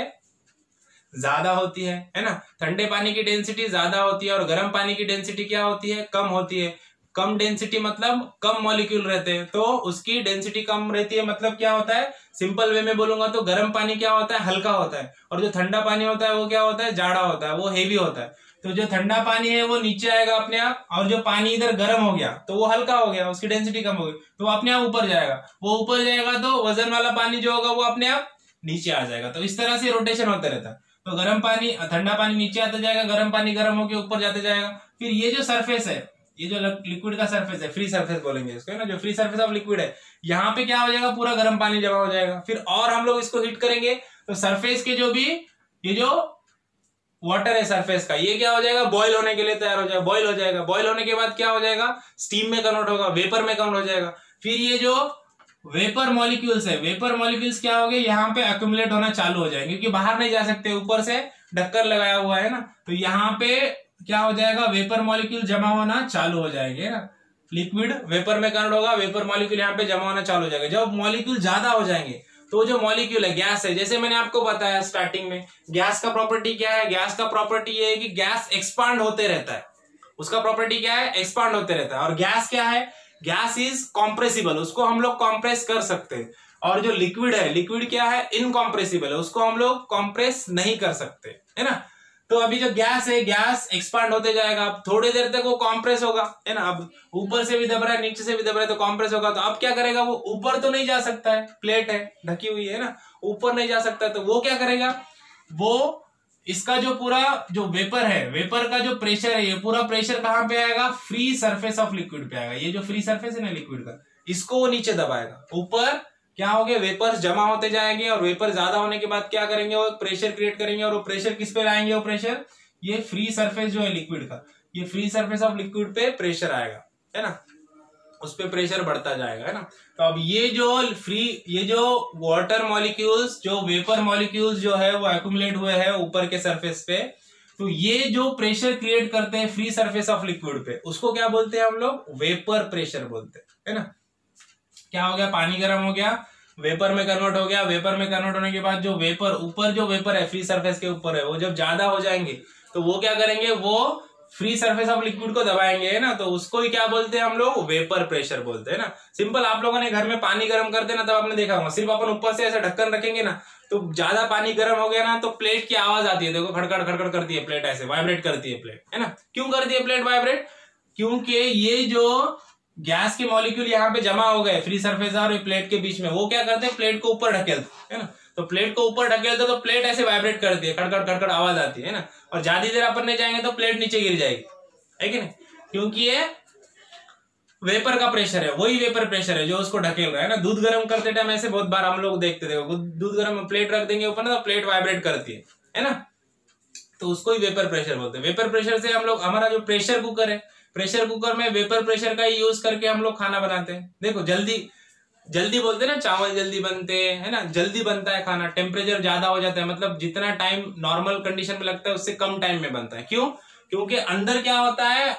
Speaker 2: ज्यादा होती है ना। ठंडे पानी की डेंसिटी ज्यादा होती है और गर्म पानी की डेंसिटी क्या होती है, कम होती है। कम डेंसिटी मतलब कम मॉलिक्यूल रहते हैं, तो उसकी डेंसिटी कम रहती है, मतलब क्या होता है, सिंपल वे में बोलूंगा तो गर्म पानी क्या होता है, हल्का होता है, और जो ठंडा पानी होता है वो क्या होता है, जाड़ा होता है, वो हेवी होता है। तो जो ठंडा पानी है वो नीचे आएगा अपने आप, और जो पानी इधर गर्म हो गया तो वो हल्का हो गया, उसकी डेंसिटी कम हो गई, तो वो अपने आप ऊपर जाएगा। वो ऊपर जाएगा तो वजन वाला पानी जो होगा वो अपने आप नीचे आ जाएगा। तो इस तरह से रोटेशन होता रहता है। तो गर्म पानी, ठंडा पानी नीचे आता जाएगा, गर्म पानी गर्म होकर ऊपर जाते जाएगा। फिर ये जो सरफेस है, ये जो लिक्विड का सरफेस है, फ्री सरफेस बोलेंगे इसको, है ना, जो फ्री सरफेस ऑफ लिक्विड है, यहाँ पे क्या हो जाएगा, पूरा गर्म पानी जमा हो जाएगा। फिर और हम लोग इसको हीट करेंगे तो सरफेस के जो भी ये जो वाटर है सरफेस का, ये क्या हो जाएगा, बॉईल होने के लिए तैयार हो जाएगा, बॉईल हो जाएगा। बॉईल होने के बाद क्या हो जाएगा, स्टीम में कन्वर्ट होगा, वेपर में कन्वर्ट हो जाएगा। फिर ये जो वेपर मॉलिक्यूल्स है, वेपर मॉलिक्यूल्स क्या हो गए, यहाँ पे अक्यूमुलेट होना चालू हो जाएंगे, क्योंकि बाहर नहीं जा सकते, ऊपर से ढक्कन लगाया हुआ है ना। तो यहाँ पे क्या हो जाएगा, वेपर मॉलिक्यूल जमा होना चालू हो जाएंगे ना। लिक्विड वेपर में कन्वर्ट होगा, वेपर मॉलिक्यूल यहाँ पे जमा होना चालू हो जाएगा। जब मॉलिक्यूल ज्यादा हो जाएंगे तो जो मॉलिक्यूल है, गैस है, जैसे मैंने आपको बताया स्टार्टिंग में, गैस का प्रॉपर्टी क्या है, गैस का प्रॉपर्टी ये है कि गैस एक्सपांड होते रहता है। उसका प्रॉपर्टी क्या है, एक्सपांड होते रहता है। और गैस क्या है, गैस इज कॉम्प्रेसिबल, उसको हम लोग कॉम्प्रेस कर सकते हैं। और जो लिक्विड है, लिक्विड क्या है, इनकॉम्प्रेसिबल है, उसको हम लोग कॉम्प्रेस नहीं कर सकते, है ना। तो अभी जो गैस है, गैस एक्सपांड होते जाएगा, अब थोड़ी देर तक वो कॉम्प्रेस होगा, है ना। अब ऊपर से भी दब रहा है, नीचे से भी दब रहा है, तो कॉम्प्रेस होगा। तो अब क्या करेगा, वो ऊपर तो नहीं जा सकता है, प्लेट है ढकी हुई है ना, ऊपर नहीं जा सकता, तो वो क्या करेगा, वो इसका जो पूरा जो वेपर है, वेपर का जो प्रेशर है, ये पूरा प्रेशर कहां पे आएगा, फ्री सरफेस ऑफ लिक्विड पे आएगा। ये जो फ्री सरफेस है ना लिक्विड का, इसको वो नीचे दबाएगा। ऊपर क्या हो गया, वेपर्स जमा होते जाएंगे, और वेपर ज्यादा होने के बाद क्या करेंगे, वो प्रेशर क्रिएट करेंगे। और वो प्रेशर किस पे लाएंगे, वो प्रेशर ये फ्री सरफेस जो है लिक्विड का, ये फ्री सरफेस ऑफ लिक्विड पे प्रेशर आएगा, है ना, उस पे प्रेशर बढ़ता जाएगा, है ना। तो अब ये जो वाटर मॉलिक्यूल्स, जो वेपर मॉलिक्यूल्स जो है वो एक्यूमुलेट हुए हैं ऊपर के सरफेस पे, तो ये जो प्रेशर क्रिएट करते हैं फ्री सरफेस ऑफ लिक्विड पे, उसको क्या बोलते हैं हम लोग, वेपर प्रेशर बोलते हैं, है ना। क्या हो गया, पानी गर्म हो गया, वेपर में कन्वर्ट हो गया। वेपर में कन्वर्ट होने के बाद जो वेपर, ऊपर जो वेपर है फ्री सरफेस के ऊपर है, वो जब ज्यादा हो जाएंगे तो वो क्या करेंगे, वो फ्री सरफेस ऑफ लिक्विड को दबाएंगे, है ना। तो उसको ही क्या बोलते हैं हम लोग, वेपर प्रेशर बोलते हैं ना। सिंपल, आप लोगों ने घर में पानी गर्म करते ना, तब आपने देखा होगा, सिर्फ अपन ऊपर से ऐसे ढक्कन रखेंगे ना, तो ज्यादा पानी गर्म हो गया ना, तो प्लेट की आवाज आती है, देखो खड़खड़ खड़खड़ करती है प्लेट, ऐसे वाइब्रेट करती है प्लेट, है ना। क्यों करती है प्लेट वाइब्रेट, क्योंकि ये जो गैस के मॉलिक्यूल यहाँ पे जमा हो गए फ्री सरफेस और प्लेट के बीच में, वो क्या करते हैं, प्लेट को ऊपर ढकेलते, है ना। तो प्लेट को ऊपर ढकेलते तो प्लेट ऐसे वाइब्रेट करती है, खड़खड़ खड़खड़ आवाज आती है ना। और ज्यादा देर अपन नहीं जाएंगे तो प्लेट नीचे गिर जाएगी, है कि नहीं, क्योंकि ये वेपर का प्रेशर है, वही वेपर प्रेशर है जो उसको ढकेल रहा है ना। दूध गर्म करते टाइम ऐसे बहुत बार हम लोग देखते थे, दूध गर्म प्लेट रख देंगे ऊपर ना, तो प्लेट वाइब्रेट करती है ना। तो उसको ही वेपर प्रेशर बोलते हैं। वेपर प्रेशर से हम लोग, हमारा जो प्रेशर कुकर है, प्रेशर कुकर में वेपर प्रेशर का ही यूज करके हम लोग खाना बनाते हैं। देखो जल्दी बोलते हैं ना, चावल जल्दी बनते हैं, है ना, जल्दी बनता है खाना, टेम्परेचर ज्यादा हो जाता है, मतलब जितना टाइम नॉर्मल कंडीशन में लगता है उससे कम टाइम में बनता है। क्यों, क्योंकि अंदर क्या होता है,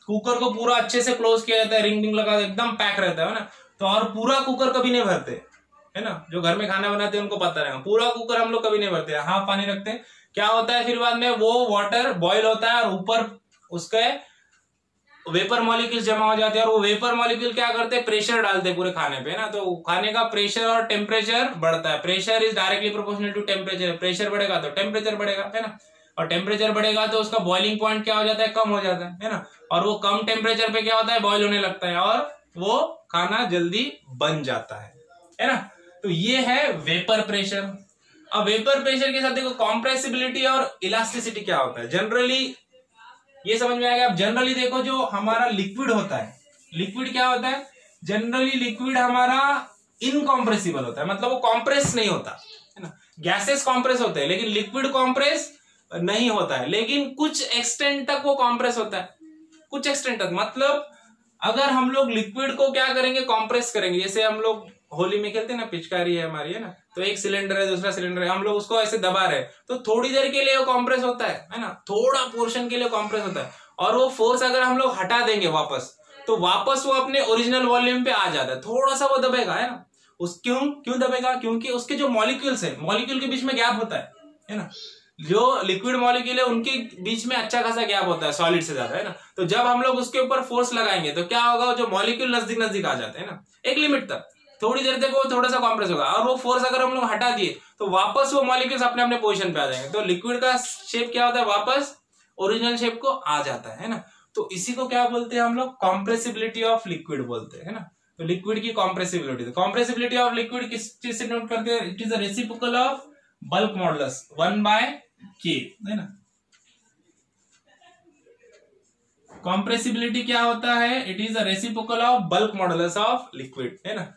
Speaker 2: कुकर को पूरा अच्छे से क्लोज किया जाता है, रिंग लगा एकदम पैक रहता है ना। तो और पूरा कुकर कभी नहीं भरते, है ना, जो घर में खाना बनाते हैं उनको पता रहेगा, पूरा कुकर हम लोग कभी नहीं भरते, हाफ पानी रखते हैं। क्या होता है, फिर बाद में वो वाटर बॉईल होता है और ऊपर उसके वेपर मॉलिक्यूल्स जमा हो जाते हैं, और वो वेपर मॉलिक्यूल क्या करते हैं, प्रेशर डालते हैं पूरे खाने पे ना। तो खाने का प्रेशर और टेम्परेचर बढ़ता है, pressure is directly proportional to temperature, pressure बढ़ेगा तो टेम्परेचर बढ़ेगा, है ना। और टेम्परेचर बढ़ेगा तो उसका बॉइलिंग पॉइंट क्या हो जाता है, कम हो जाता है ना, और वो कम टेम्परेचर पे क्या होता है, बॉइल होने लगता है और वो खाना जल्दी बन जाता है ना। तो ये है वेपर प्रेशर। अब वेपर प्रेशर के साथ देखो कॉम्प्रेसिबिलिटी और इलास्टिसिटी क्या होता है। जनरली ये समझ में आएगा। आप जनरली देखो जो हमारा लिक्विड होता है, लिक्विड क्या होता है, जनरली लिक्विड हमारा इनकॉम्प्रेसिबल होता है, मतलब वो कॉम्प्रेस नहीं होता है ना। गैसेस कॉम्प्रेस होते हैं लेकिन लिक्विड कॉम्प्रेस नहीं होता है, लेकिन कुछ एक्सटेंट तक वो कॉम्प्रेस होता है, कुछ एक्सटेंट तक। मतलब अगर हम लोग लिक्विड को क्या करेंगे, कॉम्प्रेस करेंगे, जैसे हम लोग होली में खेलते हैं ना, पिचकारी है हमारी, है ना, तो एक सिलेंडर है दूसरा सिलेंडर है, हम लोग उसको ऐसे दबा रहे तो थोड़ी देर के लिए वो कॉम्प्रेस होता है ना, थोड़ा पोर्शन के लिए कॉम्प्रेस होता है, और वो फोर्स अगर हम लोग हटा देंगे वापस तो वापस वो अपने ओरिजिनल वॉल्यूम पे आ जाता है। थोड़ा सा वो दबेगा, है ना, क्यों दबेगा, क्योंकि उसके जो मॉलिक्यूल्स है, मॉलिक्यूल के बीच में गैप होता है ना, जो लिक्विड मॉलिक्यूल है उनके बीच में अच्छा खासा गैप होता है सॉलिड से ज्यादा, है ना। तो जब हम लोग उसके ऊपर फोर्स लगाएंगे तो क्या होगा, जो मॉलिक्यूल नजदीक नजदीक आ जाते हैं ना, एक लिमिट तक, थोड़ी देर तक वो थोड़ा सा कॉम्प्रेस होगा, और वो फोर्स अगर हम लोग हटा दिए तो वापस वो मॉलिक्यूल्स अपने अपने पोजीशन पे आ जाएंगे। तो लिक्विड का शेप क्या होता है, वापस ओरिजिनल शेप को आ जाता है ना। तो इसी को क्या बोलते हैं हम लोग, कॉम्प्रेसिबिलिटी ऑफ लिक्विड बोलते हैं, है ना। तो लिक्विड की कॉम्प्रेसिबिलिटी, कॉम्प्रेसिबिलिटी ऑफ लिक्विड किस चीज से नोट करते हैं, it is a reciprocal of bulk modulus 1/k, है ना। कॉम्प्रेसिबिलिटी क्या होता है, it is a reciprocal of bulk modulus of liquid, है ना।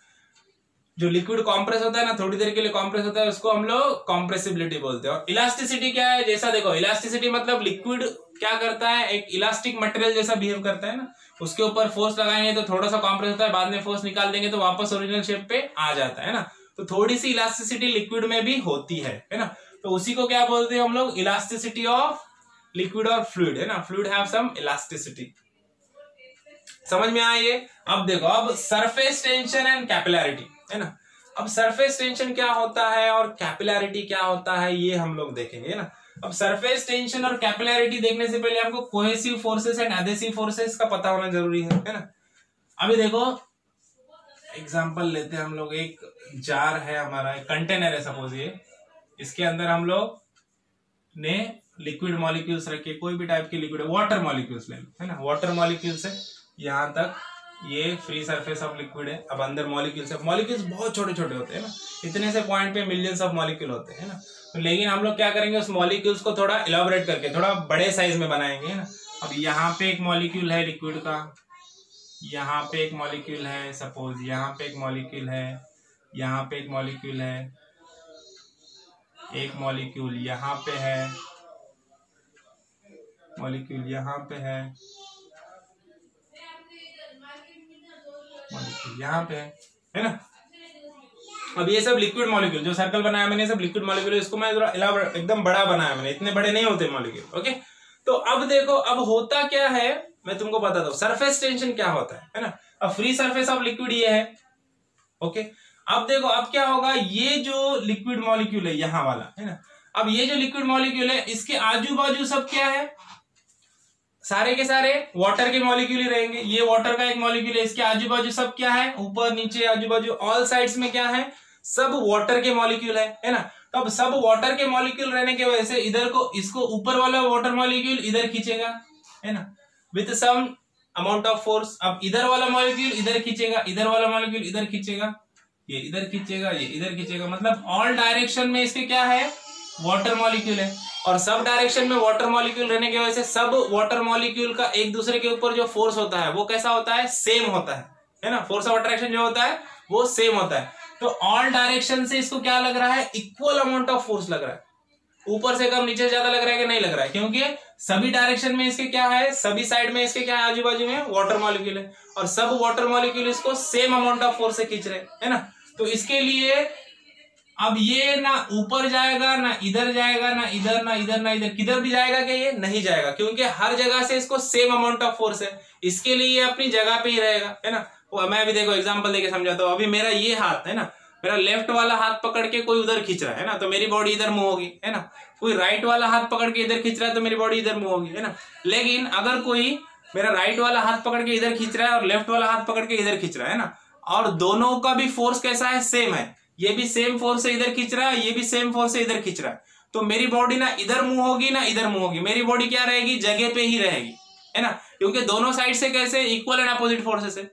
Speaker 2: जो लिक्विड कॉम्प्रेस होता है ना, थोड़ी देर के लिए कॉम्प्रेस होता है, उसको हम लोग कॉम्प्रेसिबिलिटी बोलते हैं। और इलास्टिसिटी क्या है, जैसा देखो इलास्टिसिटी मतलब लिक्विड क्या करता है, एक इलास्टिक मटेरियल जैसा बिहेव करता है ना, उसके ऊपर फोर्स लगाएंगे तो थोड़ा सा कॉम्प्रेस होता है, बाद में फोर्स निकाल देंगे तो वापस ओरिजिनल शेप पे आ जाता है ना। तो थोड़ी सी इलास्टिसिटी लिक्विड में भी होती है ना। तो उसी को क्या बोलते हैं हम लोग, इलास्टिसिटी ऑफ लिक्विड और फ्लूइड, है ना। Fluid have some elasticity. समझ में आया ये। अब देखो, अब सरफेस टेंशन एंड कैपिलैरिटी, है ना। अब सरफेस टेंशन क्या होता है और कैपिलैरिटी क्या होता है, ये हम लोग देखेंगे ना। अब सरफेस टेंशन और कैपिलैरिटी देखने से पहले हमको cohesive forces and adhesive forces का पता होना जरूरी है ना। अभी देखो एग्जांपल लेते हैं हम लोग, एक जार है हमारा, एक कंटेनर है सपोज, ये इसके अंदर हम लोग ने लिक्विड मॉलिक्यूल्स रखे, कोई भी टाइप के लिक्विड, वाटर मॉलिक्यूल्स ले लो, है ना। वाटर मॉलिक्यूल्स है, यहाँ तक ये फ्री सरफेस ऑफ लिक्विड है। अब अंदर मॉलिक्यूल्स है, मॉलिक्यूल्स बहुत छोटे छोटे होते हैं ना, इतने से पॉइंट पे मिलियंस ऑफ मॉलिक्यूल होते हैं ना। तो लेकिन हम लोग क्या करेंगे, उस मॉलिक्यूल्स को थोड़ा इलाबोरेट करके थोड़ा बड़े साइज में बनाएंगे, है ना। अब यहाँ पे एक मॉलिक्यूल है लिक्विड का, यहाँ पे एक मॉलिक्यूल है सपोज, यहाँ पे एक मॉलिक्यूल है, यहाँ पे एक मॉलिक्यूल है, एक मॉलिक्यूल यहाँ पे है, मॉलिक्यूल यहाँ पे है, मॉलिक्यूल यहाँ पे है ना। अब ये सब लिक्विड मॉलिक्यूल, जो सर्कल बनाया मैंने सब लिक्विड मॉलिक्यूल, इसको मैं थोड़ा एकदम बड़ा बनाया मैंने, इतने बड़े नहीं होते मॉलिक्यूल, ओके। तो अब देखो, अब होता क्या है मैं तुमको बताता हूँ, सरफेस टेंशन क्या होता है ना। अब फ्री सरफेस ऑफ लिक्विड ये है, ओके। अब देखो, अब क्या होगा, ये जो लिक्विड मॉलिक्यूल है यहाँ वाला, है ना, अब ये जो लिक्विड मॉलिक्यूल है इसके आजू बाजू सब क्या है, सारे के सारे वाटर के मॉलिक्यूल ही रहेंगे। ये वाटर का एक मॉलिक्यूल है, इसके आजू बाजू सब क्या है, ऊपर नीचे आजू बाजू ऑल साइड्स में क्या है, सब वाटर के मॉलिक्यूल है ना। तो अब सब वाटर के मॉलिक्यूल रहने की वजह से इधर को, इसको ऊपर वाला वाटर मॉलिक्यूल इधर खींचेगा, है ना, with some amount of force. अब इधर वाला मॉलिक्यूल इधर खींचेगा, इधर वाला मॉलिक्यूल इधर खींचेगा, ये इधर खींचेगा, ये इधर खींचेगा, मतलब ऑल डायरेक्शन में इसके क्या है, वाटर मॉलिक्यूल है। और सब डायरेक्शन में वाटर मॉलिक्यूल रहने की वजह से सब वाटर मॉलिक्यूल का एक दूसरे के ऊपर जो फोर्स होता है वो कैसा होता है, सेम होता है ना। फोर्स ऑफ अट्रैक्शन जो होता है वो सेम होता है। तो ऑल डायरेक्शन से इसको क्या लग रहा है, इक्वल अमाउंट ऑफ फोर्स लग रहा है। ऊपर से कम नीचे से ज्यादा लग रहा है कि नहीं लग रहा है, क्योंकि सभी डायरेक्शन में इसके क्या है, सभी साइड में इसके क्या है, आजू बाजू में वाटर मॉलिक्यूल है, और सब वाटर मॉलिक्यूल इसको सेम अमाउंट ऑफ फोर्स से खींच रहे हैं, है ना। तो इसके लिए अब ये ना ऊपर जाएगा, ना इधर जाएगा, ना इधर, ना इधर, ना इधर, किधर भी जाएगा क्या, ये नहीं जाएगा, क्योंकि हर जगह से इसको सेम अमाउंट ऑफ फोर्स है। इसके लिए ये अपनी जगह पे ही रहेगा, है ना। मैं अभी देखो एग्जांपल देके समझाता हूँ। अभी मेरा ये हाथ है ना, मेरा लेफ्ट वाला हाथ पकड़ के कोई उधर खींच रहा है ना, तो मेरी बॉडी इधर मूव होगी, है ना। कोई राइट वाला हाथ पकड़ के इधर खींच रहा है तो मेरी बॉडी इधर मूव होगी, है ना। लेकिन अगर कोई मेरा राइट वाला हाथ पकड़ के इधर खींच रहा है और लेफ्ट वाला हाथ पकड़ के इधर खींच रहा है ना, और दोनों का भी फोर्स कैसा है, सेम है, ये भी सेम फोर्स से इधर खींच रहा है, ये भी सेम फोर्स से इधर खींच रहा है, तो मेरी बॉडी ना इधर मूव होगी ना इधर मूव होगी, मेरी बॉडी क्या रहेगी, जगह पे ही रहेगी, है ना, क्योंकि दोनों साइड से कैसे इक्वल एंड अपोजिट फोर्सेस है।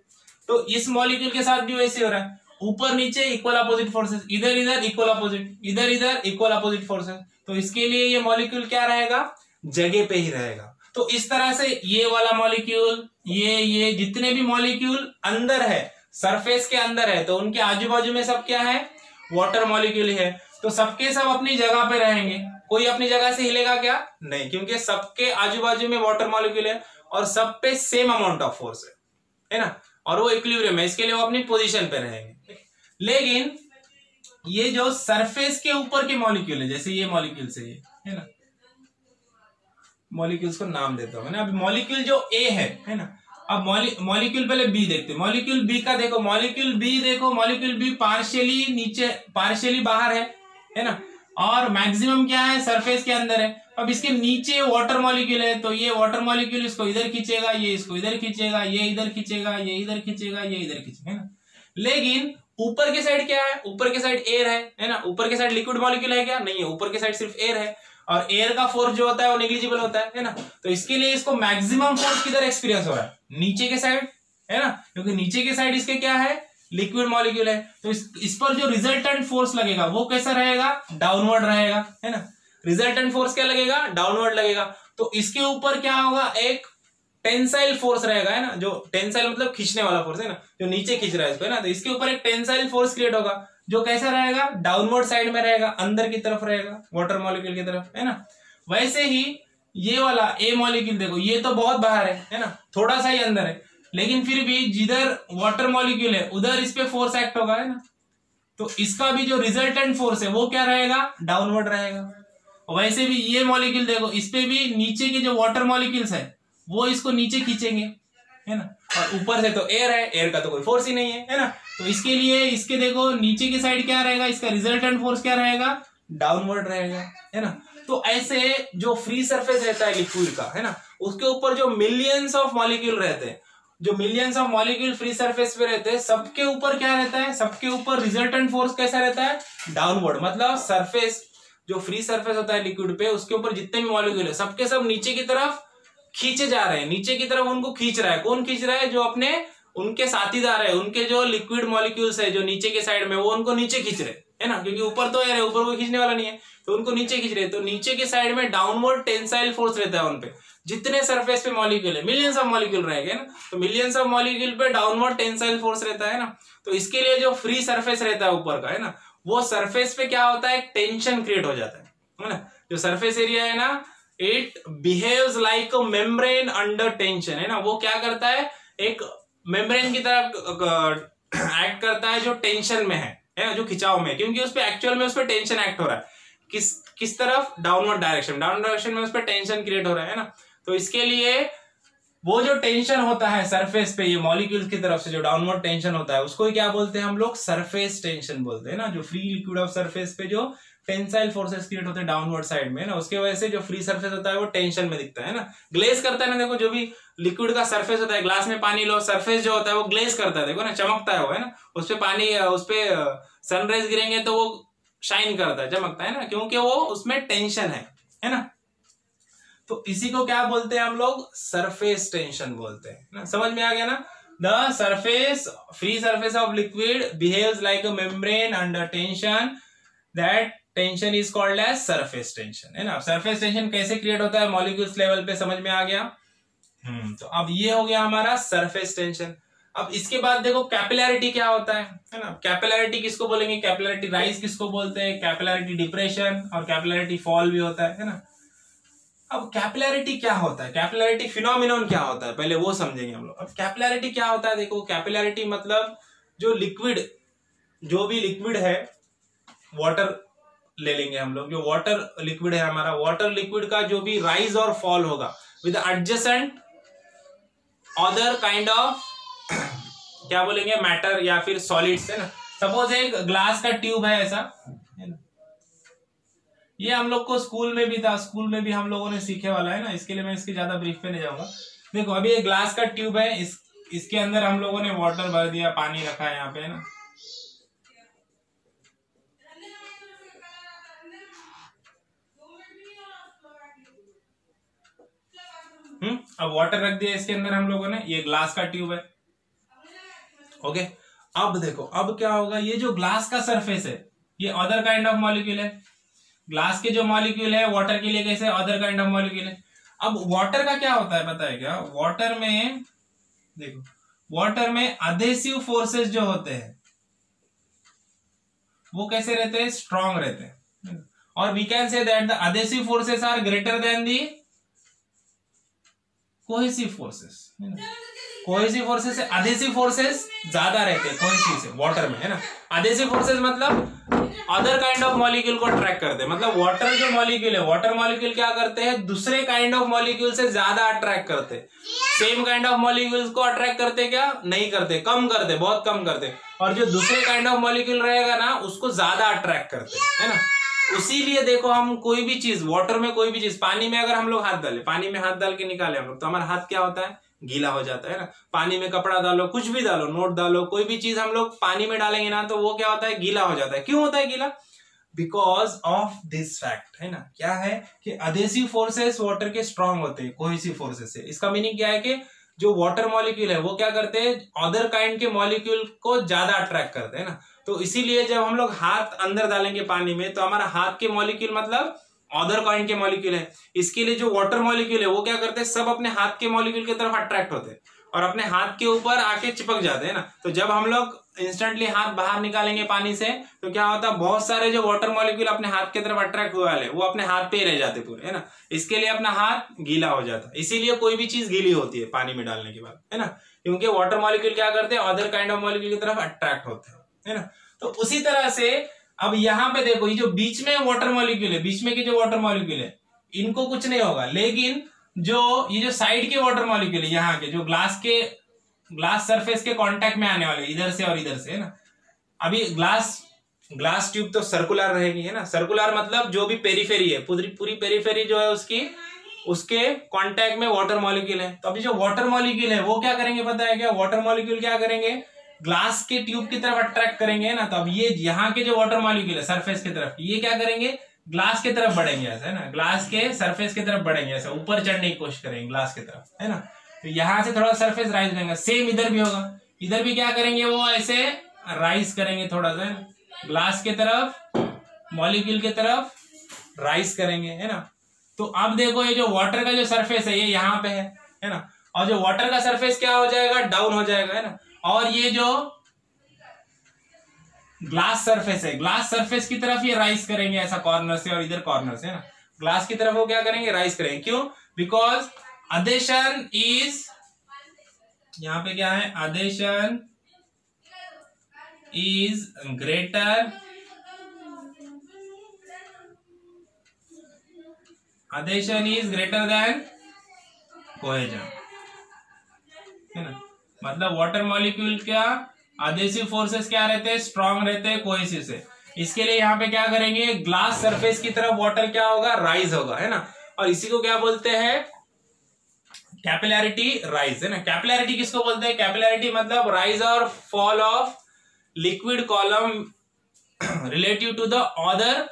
Speaker 2: तो इस मॉलिक्यूल के साथ भी वैसे हो रहा है, ऊपर नीचे इक्वल अपोजिट फोर्सेस, इधर इधर इक्वल अपोजिट, इधर इधर इक्वल अपोजिट फोर्सेस। तो इसके लिए ये मॉलिक्यूल क्या रहेगा, जगह पे ही रहेगा। तो इस तरह से ये वाला मॉलिक्यूल, ये जितने भी मॉलिक्यूल अंदर है, सरफेस के अंदर है, तो उनके आजू बाजू में सब क्या है, वाटर मॉलिक्यूल है। तो सबके सब अपनी जगह पे रहेंगे, कोई अपनी जगह से हिलेगा क्या, नहीं, क्योंकि सबके आजू बाजू में वाटर मॉलिक्यूल है और सब पे सेम अमाउंट ऑफ फोर्स है ना, और वो इक्विलिब्रियम है, इसके लिए वो अपनी पोजीशन पे रहेंगे। लेकिन ये जो सरफेस के ऊपर के मॉलिक्यूल है, जैसे ये मॉलिक्यूल से ये है ना, मॉलिक्यूल्स को नाम देता हूं मैं ना। अभी मॉलिक्यूल जो ए है ना, अब मॉलिक्यूल पहले बी देखते हैं। मॉलिक्यूल बी का देखो, मॉलिक्यूल बी पार्शियली नीचे, पार्शियली बाहर है ना, और मैक्सिमम क्या है, सरफेस के अंदर है। अब इसके नीचे वाटर मॉलिक्यूल है, तो ये वाटर मॉलिक्यूल इसको इधर खींचेगा, ये इसको इधर खींचेगा, ये इधर खींचेगा, ये इधर खींचेगा, ये इधर खींचेगा, है ना। लेकिन ऊपर के साइड क्या है, ऊपर के साइड एयर है ना, ऊपर के साइड लिक्विड मॉलिक्यूल है क्या, नहीं है, ऊपर के साइड सिर्फ एयर है, और एयर का फोर्स जो होता है वो नेग्लिजिबल होता है ना। तो इसके लिए इसको मैक्सिमम फोर्स किधर एक्सपीरियंस हो रहा है, नीचे के साइड, है ना, क्योंकि नीचे के साइड इसके क्या है, लिक्विड मॉलिक्यूल है। तो इस पर जो रिजल्टेंट फोर्स लगेगा वो कैसा रहेगा, डाउनवर्ड रहेगा, है ना। रिजल्टेंट फोर्स क्या लगेगा, डाउनवर्ड लगेगा। तो इसके ऊपर क्या होगा, एक टेंसाइल फोर्स रहेगा, है ना, जो टेंसाइल मतलब खींचने वाला फोर्स है ना, जो नीचे खींच रहा है इसको, है ना। तो इसके ऊपर एक टेंसाइल फोर्स क्रिएट होगा, जो कैसा रहेगा, डाउनवर्ड साइड में रहेगा, अंदर की तरफ रहेगा, वाटर मॉलिक्यूल की तरफ, है ना। वैसे ही ये वाला ए मॉलिक्यूल देखो, ये तो बहुत बाहर है ना, थोड़ा सा ही अंदर है, लेकिन फिर भी जिधर वाटर मॉलिक्यूल है उधर इस पे फोर्स एक्ट होगा, है ना। तो इसका भी जो रिजल्टेंट फोर्स है वो क्या रहेगा, डाउनवर्ड रहेगा। वैसे भी ये मॉलिक्यूल देखो, इस पे भी नीचे के जो वाटर मॉलिक्यूल्स है वो इसको नीचे खींचेंगे, है ना, और ऊपर से तो एयर है, एयर का तो कोई फोर्स ही नहीं है ना। तो इसके लिए इसके देखो नीचे की साइड क्या रहेगा, इसका रिजल्टेंट फोर्स क्या रहेगा, डाउनवर्ड रहेगा, है ना। तो ऐसे जो फ्री सरफेस रहता है लिक्विड का, है ना, उसके ऊपर जो मिलियंस ऑफ मॉलिक्यूल रहते हैं, जो millions of molecule free surface पे रहते हैं, सबके ऊपर क्या रहता है, सबके ऊपर रिजल्टेंट फोर्स कैसा रहता है, डाउनवर्ड। मतलब सरफेस, जो फ्री सरफेस होता है लिक्विड पे, उसके ऊपर जितने भी मॉलिक्यूल है सबके सब नीचे की तरफ खींचे जा रहे हैं, नीचे की तरफ उनको खींच रहा है। कौन खींच रहा है, जो अपने उनके साथीदार है, उनके जो लिक्विड मॉलिक्यूल्स है जो नीचे के साइड में, वो उनको नीचे खींच रहे है ना, क्योंकि ऊपर तो एयर है, ऊपर कोई खींचने वाला नहीं है, तो उनको नीचे खींच रहे। तो नीचे के साइड में डाउनवर्ड टेंसाइल फोर्स रहता है उनपे, जितने सरफेस पे मॉलिक्यूल है, मिलियंस ऑफ मॉलिक्यूल रहेंगे ना, तो मिलियंस ऑफ मॉलिक्यूल पे डाउनवर्ड टेंसाइल फोर्स रहता है ना। तो इसके लिए जो फ्री सरफेस रहता है ऊपर का, है ना, वो सरफेस पे क्या होता है, टेंशन क्रिएट हो जाता है ना। जो सरफेस एरिया है ना, it behaves like a membrane under tension, है ना। वो क्या करता है, एक मेम्ब्रेन की तरह एक्ट करता है जो टेंशन में है ना, जो खिंचाव में, क्योंकि उस पे एक्चुअल में उस पे टेंशन एक्ट हो रहा है, किस तरफ, डाउनवर्ड डायरेक्शन में उस पे टेंशन क्रिएट हो रहा है ना। तो इसके लिए वो जो टेंशन होता है सरफेस पे, ये मॉलिक्यूल्स की तरफ से जो डाउनवर्ड टेंशन होता है, उसको क्या बोलते हैं हम लोग, सरफेस टेंशन बोलते हैं ना। जो फ्री लिक्विड ऑफ सरफेस पे जो टेंसाइल फोर्सेस क्रिएट होते हैं डाउनवर्ड साइड में ना, उसके वजह से जो फ्री सरफेस होता है वो टेंशन में दिखता है ना, ग्लेज करता है ना। देखो जो भी लिक्विड का सरफेस होता है, ग्लास में पानी लो, सरफेस जो होता है वो ग्लेज करता है, देखो ना, चमकता है वो, है ना। उस पे पानी, उस पे सनराइज गिरेंगे तो वो शाइन करता है, चमकता है ना, क्योंकि वो उसमें टेंशन है ना। तो इसी को क्या बोलते हैं हम लोग, सरफेस टेंशन बोलते हैं ना। समझ में आ गया ना। The surface, free surface of liquid behaves like a membrane under tension, that tension is called as surface tension, है ना। सरफेस टेंशन कैसे क्रिएट होता है, मॉलिक्यूल्स लेवल पे, समझ में आ गया। तो अब ये हो गया हमारा सरफेस टेंशन। अब इसके बाद देखो कैपिलैरिटी क्या होता है ना। कैपिलैरिटी किसको बोलेंगे, कैपिलैरिटी राइज किसको बोलते हैं, कैपिलैरिटी डिप्रेशन और कैपिलैरिटी फॉल भी होता है ना। अब कैपिलैरिटी क्या होता है, कैपिलैरिटी फिनोमिनन क्या होता है, पहले वो समझेंगे हम लोग। अब कैपिलैरिटी क्या होता है, देखो कैपिलैरिटी मतलब जो लिक्विड, जो भी लिक्विड है, वाटर ले लेंगे हम लोग, जो वाटर लिक्विड है हमारा, वाटर लिक्विड का जो भी राइज और फॉल होगा with adjacent other kind of क्या बोलेंगे, मैटर या फिर सॉलिड्स, है ना। सपोज एक ग्लास का ट्यूब है ऐसा, है ना, ये हम लोग को स्कूल में भी था, स्कूल में भी हम लोगों ने सीखे वाला है ना, इसके लिए मैं इसकी ज्यादा ब्रीफ पे नहीं जाऊंगा। देखो अभी ये ग्लास का ट्यूब है, इसके अंदर हम लोगों ने वाटर भर दिया, पानी रखा है यहाँ पे, है ना। अब वाटर रख दिया इसके अंदर हम लोगों ने, ये ग्लास का ट्यूब है। ओके, अब देखो अब क्या होगा, ये जो ग्लास का सरफेस है ये अदर काइंड ऑफ मॉलिक्यूल है। ग्लास के जो मॉलिक्यूल है वाटर के लिए कैसे, अदर काइंड ऑफ मॉलिक्यूल है। अब वाटर का क्या होता है पता है क्या, वाटर में देखो, वाटर में अधेसिव फोर्सेस जो होते हैं वो कैसे रहते हैं, स्ट्रॉन्ग रहते हैं। और we can say that the adhesive forces are greater than the cohesive forces. Cohesive forces से अधेसिव फोर्सेस ज्यादा रहते हैं कोहेसिव से वाटर में, है ना। अधेसिव फोर्सेस मतलब अदर काइंड ऑफ मॉलिक्यूल को अट्रैक्ट करते हैं। मतलब वाटर जो मॉलिक्यूल है, वाटर मॉलिक्यूल क्या करते हैं, दूसरे काइंड ऑफ मॉलिक्यूल से ज्यादा अट्रैक्ट करते हैं। सेम काइंड ऑफ मॉलिक्यूल्स को अट्रैक्ट करते क्या, नहीं करते, कम करते, बहुत कम करते। और जो दूसरे काइंड ऑफ मॉलिक्यूल रहेगा ना उसको ज्यादा अट्रैक्ट करते, है ना। उसीलिए देखो हम कोई भी चीज वाटर में, कोई भी चीज, पानी में अगर हम लोग हाथ डालें, पानी में हाथ डाल के निकाले हम लोग, तो हमारा हाथ क्या होता है, गीला हो जाता है ना। पानी में कपड़ा डालो, कुछ भी डालो, नोट डालो, कोई भी चीज हम लोग पानी में डालेंगे ना तो वो क्या होता है, गीला हो जाता है। क्यों होता है गीला, बिकॉज ऑफ दिस फैक्ट, है ना। क्या है कि अधेसिव फोर्सेस वाटर के स्ट्रांग होते हैं कोहेसिव फोर्सेस से। इसका मीनिंग क्या है कि जो वाटर मॉलिक्यूल है वो क्या करते हैं, अदर काइंड के मॉलिक्यूल को ज्यादा अट्रैक्ट करते हैं ना। तो इसीलिए जब हम लोग हाथ अंदर डालेंगे पानी में तो हमारा हाथ के मॉलिक्यूल मतलब अदर काइंड के मॉलिक्यूल है। इसके लिए जो वाटर मॉलिक्यूल है वो क्या करते हैं, सब अपने हाथ के मॉलिक्यूल की तरफ अट्रैक्ट होते हैं और अपने हाथ के ऊपर आके चिपक जाते हैं ना। तो जब हम लोग इंस्टेंटली हाथ बाहर निकालेंगे पानी से तो क्या होता है, बहुत सारे जो वाटर मॉलिक्यूल अपने हाथ की तरफ अट्रैक्ट हुए वाले वो अपने हाथ पे ही रह जाते पूरे, है ना। इसके लिए अपना हाथ गीला हो जाता है। इसीलिए कोई भी चीज गीली होती है पानी में डालने के बाद, है ना, क्योंकि वाटर मॉलिक्यूल क्या करते हैं, अदर काइंड ऑफ मॉलिक्यूल की तरफ अट्रैक्ट होते हैं, है ना। तो उसी तरह से अब यहाँ पे देखो, ये जो बीच में वाटर मॉलिक्यूल है, बीच में के जो वाटर मॉलिक्यूल है इनको कुछ नहीं होगा, लेकिन जो ये जो साइड के वाटर मॉलिक्यूल है, यहाँ के जो ग्लास सरफेस के कांटेक्ट में आने वाले इधर से और इधर से, है ना। अभी ग्लास ट्यूब तो सर्कुलर रहेगी, है ना। सर्कुलर मतलब जो भी पेरीफेरी है, पूरी पेरीफेरी जो है उसके कांटेक्ट में वाटर मॉलिक्यूल है। तो अभी जो वाटर मॉलिक्यूल है वो क्या करेंगे पता है क्या, वाटर मॉलिक्यूल क्या करेंगे, ग्लास के ट्यूब की तरफ अट्रैक्ट करेंगे, है ना। तो अब ये यहाँ के जो वाटर मॉलिक्यूल है सरफेस की तरफ, ये क्या करेंगे, ग्लास की तरफ बढ़ेंगे ऐसा, है ना। ग्लास के सरफेस की तरफ बढ़ेंगे ऐसा, ऊपर चढ़ने की कोशिश करेंगे ग्लास की तरफ, है ना। तो यहां से थोड़ा सरफेस राइज करेंगे। सेम इधर भी होगा, इधर भी क्या करेंगे, वो ऐसे राइज करेंगे थोड़ा सा, ग्लास की तरफ, मॉलिक्यूल की तरफ राइज करेंगे, है ना। तो अब देखो ये जो वाटर का जो सरफेस है ये यहाँ पे है ना। और जो वाटर का सरफेस क्या हो जाएगा, डाउन हो जाएगा, है ना। और ये जो ग्लास सरफेस है, ग्लास सरफेस की तरफ ये राइज करेंगे ऐसा, कॉर्नर से और इधर कॉर्नर से, है ना। ग्लास की तरफ वो क्या करेंगे, राइज करेंगे। क्यों, बिकॉज adhesion is, यहां पे क्या है, adhesion is greater than cohesion, है ना। मतलब वाटर मॉलिक्यूल क्या, adhesive फोर्सेस क्या रहते हैं, स्ट्रांग रहते हैं कोहेसिव से। इसके लिए यहाँ पे क्या करेंगे, ग्लास सरफेस की तरफ वाटर क्या होगा, राइज होगा, है ना। और इसी को क्या बोलते हैं, कैपिलैरिटी राइज, है ना। कैपिलैरिटी किसको बोलते हैं, कैपिलैरिटी मतलब राइज और fall of liquid column relative to the other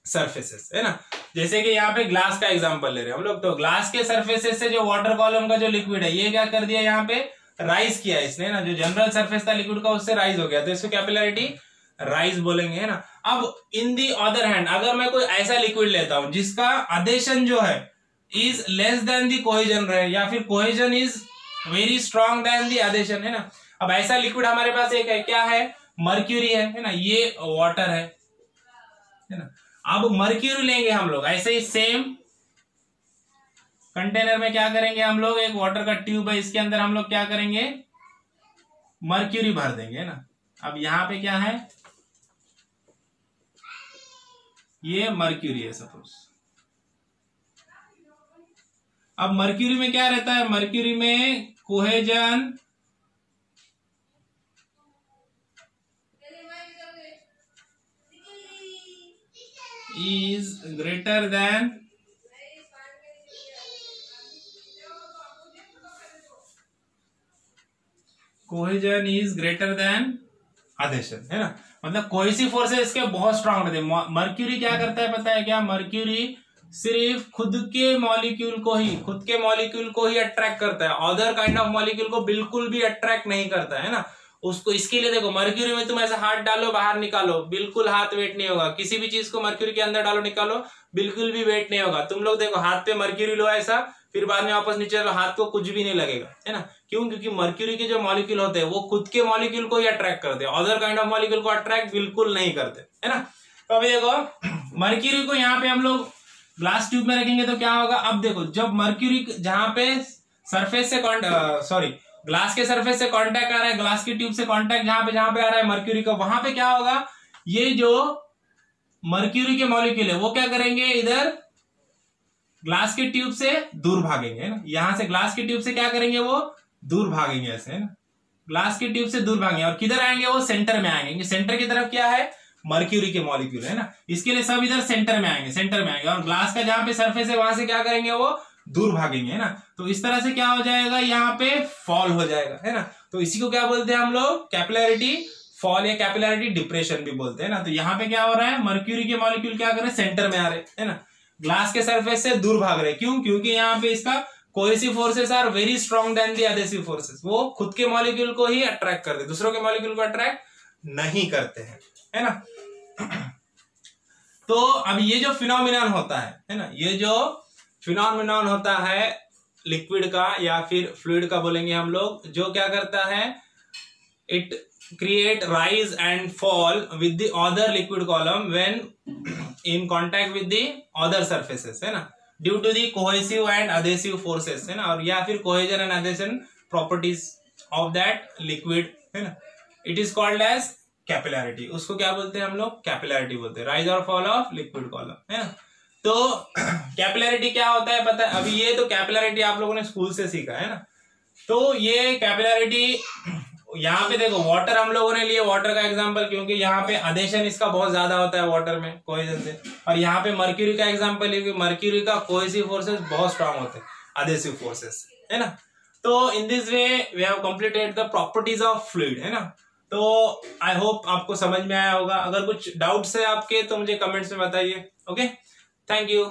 Speaker 2: surfaces, है ना। जैसे कि यहाँ पे ग्लास का एग्जांपल ले रहे हैं हम लोग, तो ग्लास के सरफेसेस से जो वाटर कॉलम का जो लिक्विड है ये क्या कर दिया, यहाँ पे राइज किया इसने ना। जो जनरल सरफेस था लिक्विड का उससे राइज हो गया, तो इसको कैपिलैरिटी राइज बोलेंगे, है ना। अब इन दी अदर हैंड अगर मैं कोई ऐसा लिक्विड लेता हूं जिसका अधेशन जो है is less than the cohesion रहे, या फिर cohesion is very strong than the adhesion, है ना। अब ऐसा लिक्विड हमारे पास एक है, क्या है, मर्क्यूरी है ना, ये वाटर है ना। अब मर्क्यूरी लेंगे हम लोग ऐसे ही सेम कंटेनर में, क्या करेंगे हम लोग, एक वाटर का ट्यूब है, इसके अंदर हम लोग क्या करेंगे, मर्क्यूरी भर देंगे, है ना। अब यहां पे क्या है, ये मर्क्यूरी है सपोज। अब मर्क्यूरी में क्या रहता है, मर्क्यूरी में cohesion is greater than cohesion is greater than adhesion, है ना। मतलब कोहेसिव फोर्सेस इसके बहुत स्ट्रांग रहते हैं। मर्क्यूरी क्या करता है पता है क्या, मर्क्यूरी सिर्फ खुद के मॉलिक्यूल को ही अट्रैक्ट करता है, अदर काइंड ऑफ मॉलिक्यूल को बिल्कुल भी अट्रैक्ट नहीं करता है ना उसको। इसके लिए देखो मर्क्यूरी में तुम ऐसे हाथ डालो बाहर निकालो, बिल्कुल हाथ वेट नहीं होगा। किसी भी चीज को मर्क्यूरी के अंदर डालो निकालो, बिल्कुल भी वेट नहीं होगा। तुम लोग देखो हाथ पे मर्क्यूरी लो ऐसा, फिर बाद में वापस नीचे लो, हाथ को कुछ भी नहीं लगेगा, है ना। क्यों? क्योंकि मर्क्यूरी के जो मॉलिक्यूल होते हैं वो खुद के मॉलिक्यूल को ही अट्रैक्ट करते हैं, अदर काइंड ऑफ मॉलिक्यूल को अट्रैक्ट बिल्कुल नहीं करते, है ना। तो अभी देखो मर्क्यूरी को यहाँ पे हम लोग ग्लास ट्यूब में रखेंगे तो क्या होगा। अब देखो जब मर्क्यूरी जहां पे सरफेस से ग्लास के सरफेस से कांटेक्ट आ रहा है, ग्लास की ट्यूब से कांटेक्ट जहां पे आ रहा है मर्क्यूरी का, वहां पे क्या होगा, ये जो मर्क्यूरी के मॉलिक्यूल है वो क्या करेंगे, इधर ग्लास की ट्यूब से दूर भागेंगे, है ना। यहां से ग्लास की ट्यूब से क्या करेंगे, वो दूर भागेंगे ऐसे, है ना। ग्लास की ट्यूब से दूर भागेंगे और किधर आएंगे, वो सेंटर में आएंगे। सेंटर की तरफ क्या है, मर्क्यूरी के मॉलिक्यूल है ना। इसके लिए सब इधर सेंटर में आएंगे और ग्लास का जहां पे सरफेस है वहां से क्या करेंगे, वो दूर भागेंगे, है ना। तो इस तरह से क्या हो जाएगा, यहाँ पे फॉल हो जाएगा, है ना। तो इसी को क्या बोलते हैं हम लोग, कैपिलैरिटी फॉल या कैपिलैरिटी डिप्रेशन भी बोलते हैं ना। तो यहाँ पे क्या हो रहा है, मर्क्यूरी के मॉलिक्यूल क्या कर रहे हैं, सेंटर में आ रहे हैं, है ना। ग्लास के सरफेस से दूर भाग रहे हैं, क्यों? क्योंकि यहाँ पे इसका cohesive forces are very strong than the adhesive forces. वो खुद के मॉलिक्यूल को ही अट्रैक्ट करते हैं, दूसरों के मॉलिक्यूल को अट्रैक्ट नहीं करते हैं, है ना। तो अब ये जो फिनोमिनन होता है ना, ये जो फिनोमिनन होता है लिक्विड का या फिर फ्लूइड का बोलेंगे हम लोग, जो क्या करता है, it create rise and fall with the other liquid column when in contact with the other surfaces, है ना, due to the cohesive and adhesive forces, है ना, और या फिर cohesion and adhesion properties of that liquid, है ना। It is called as capillarity. उसको क्या बोलते हैं हम लोग, कैपिलैरिटी बोलते हैं, राइज और फॉल ऑफ लिक्विड कॉलम, है ना। तो कैपिलैरिटी क्या होता है पता है, अभी ये तो कैपिलैरिटी आप लोगों ने स्कूल से सीखा है ना। तो ये कैपिलैरिटी यहाँ पे देखो वाटर हम लोगों ने लिए, वाटर का एग्जांपल, क्योंकि यहाँ पे अधेशन इसका बहुत ज्यादा होता है वाटर में कोहेजन से। और यहाँ पे मर्क्यूरी का एग्जांपल है, क्योंकि मर्क्यूरी का कोहेसिव फोर्सेस बहुत स्ट्रांग होते हैं, अधेसिव फोर्सेस, है ना। तो in this way we have completed the properties of fluid, है ना। तो आई होप आपको समझ में आया होगा। अगर कुछ डाउट्स है आपके तो मुझे कमेंट्स में बताइए। Okay, thank you.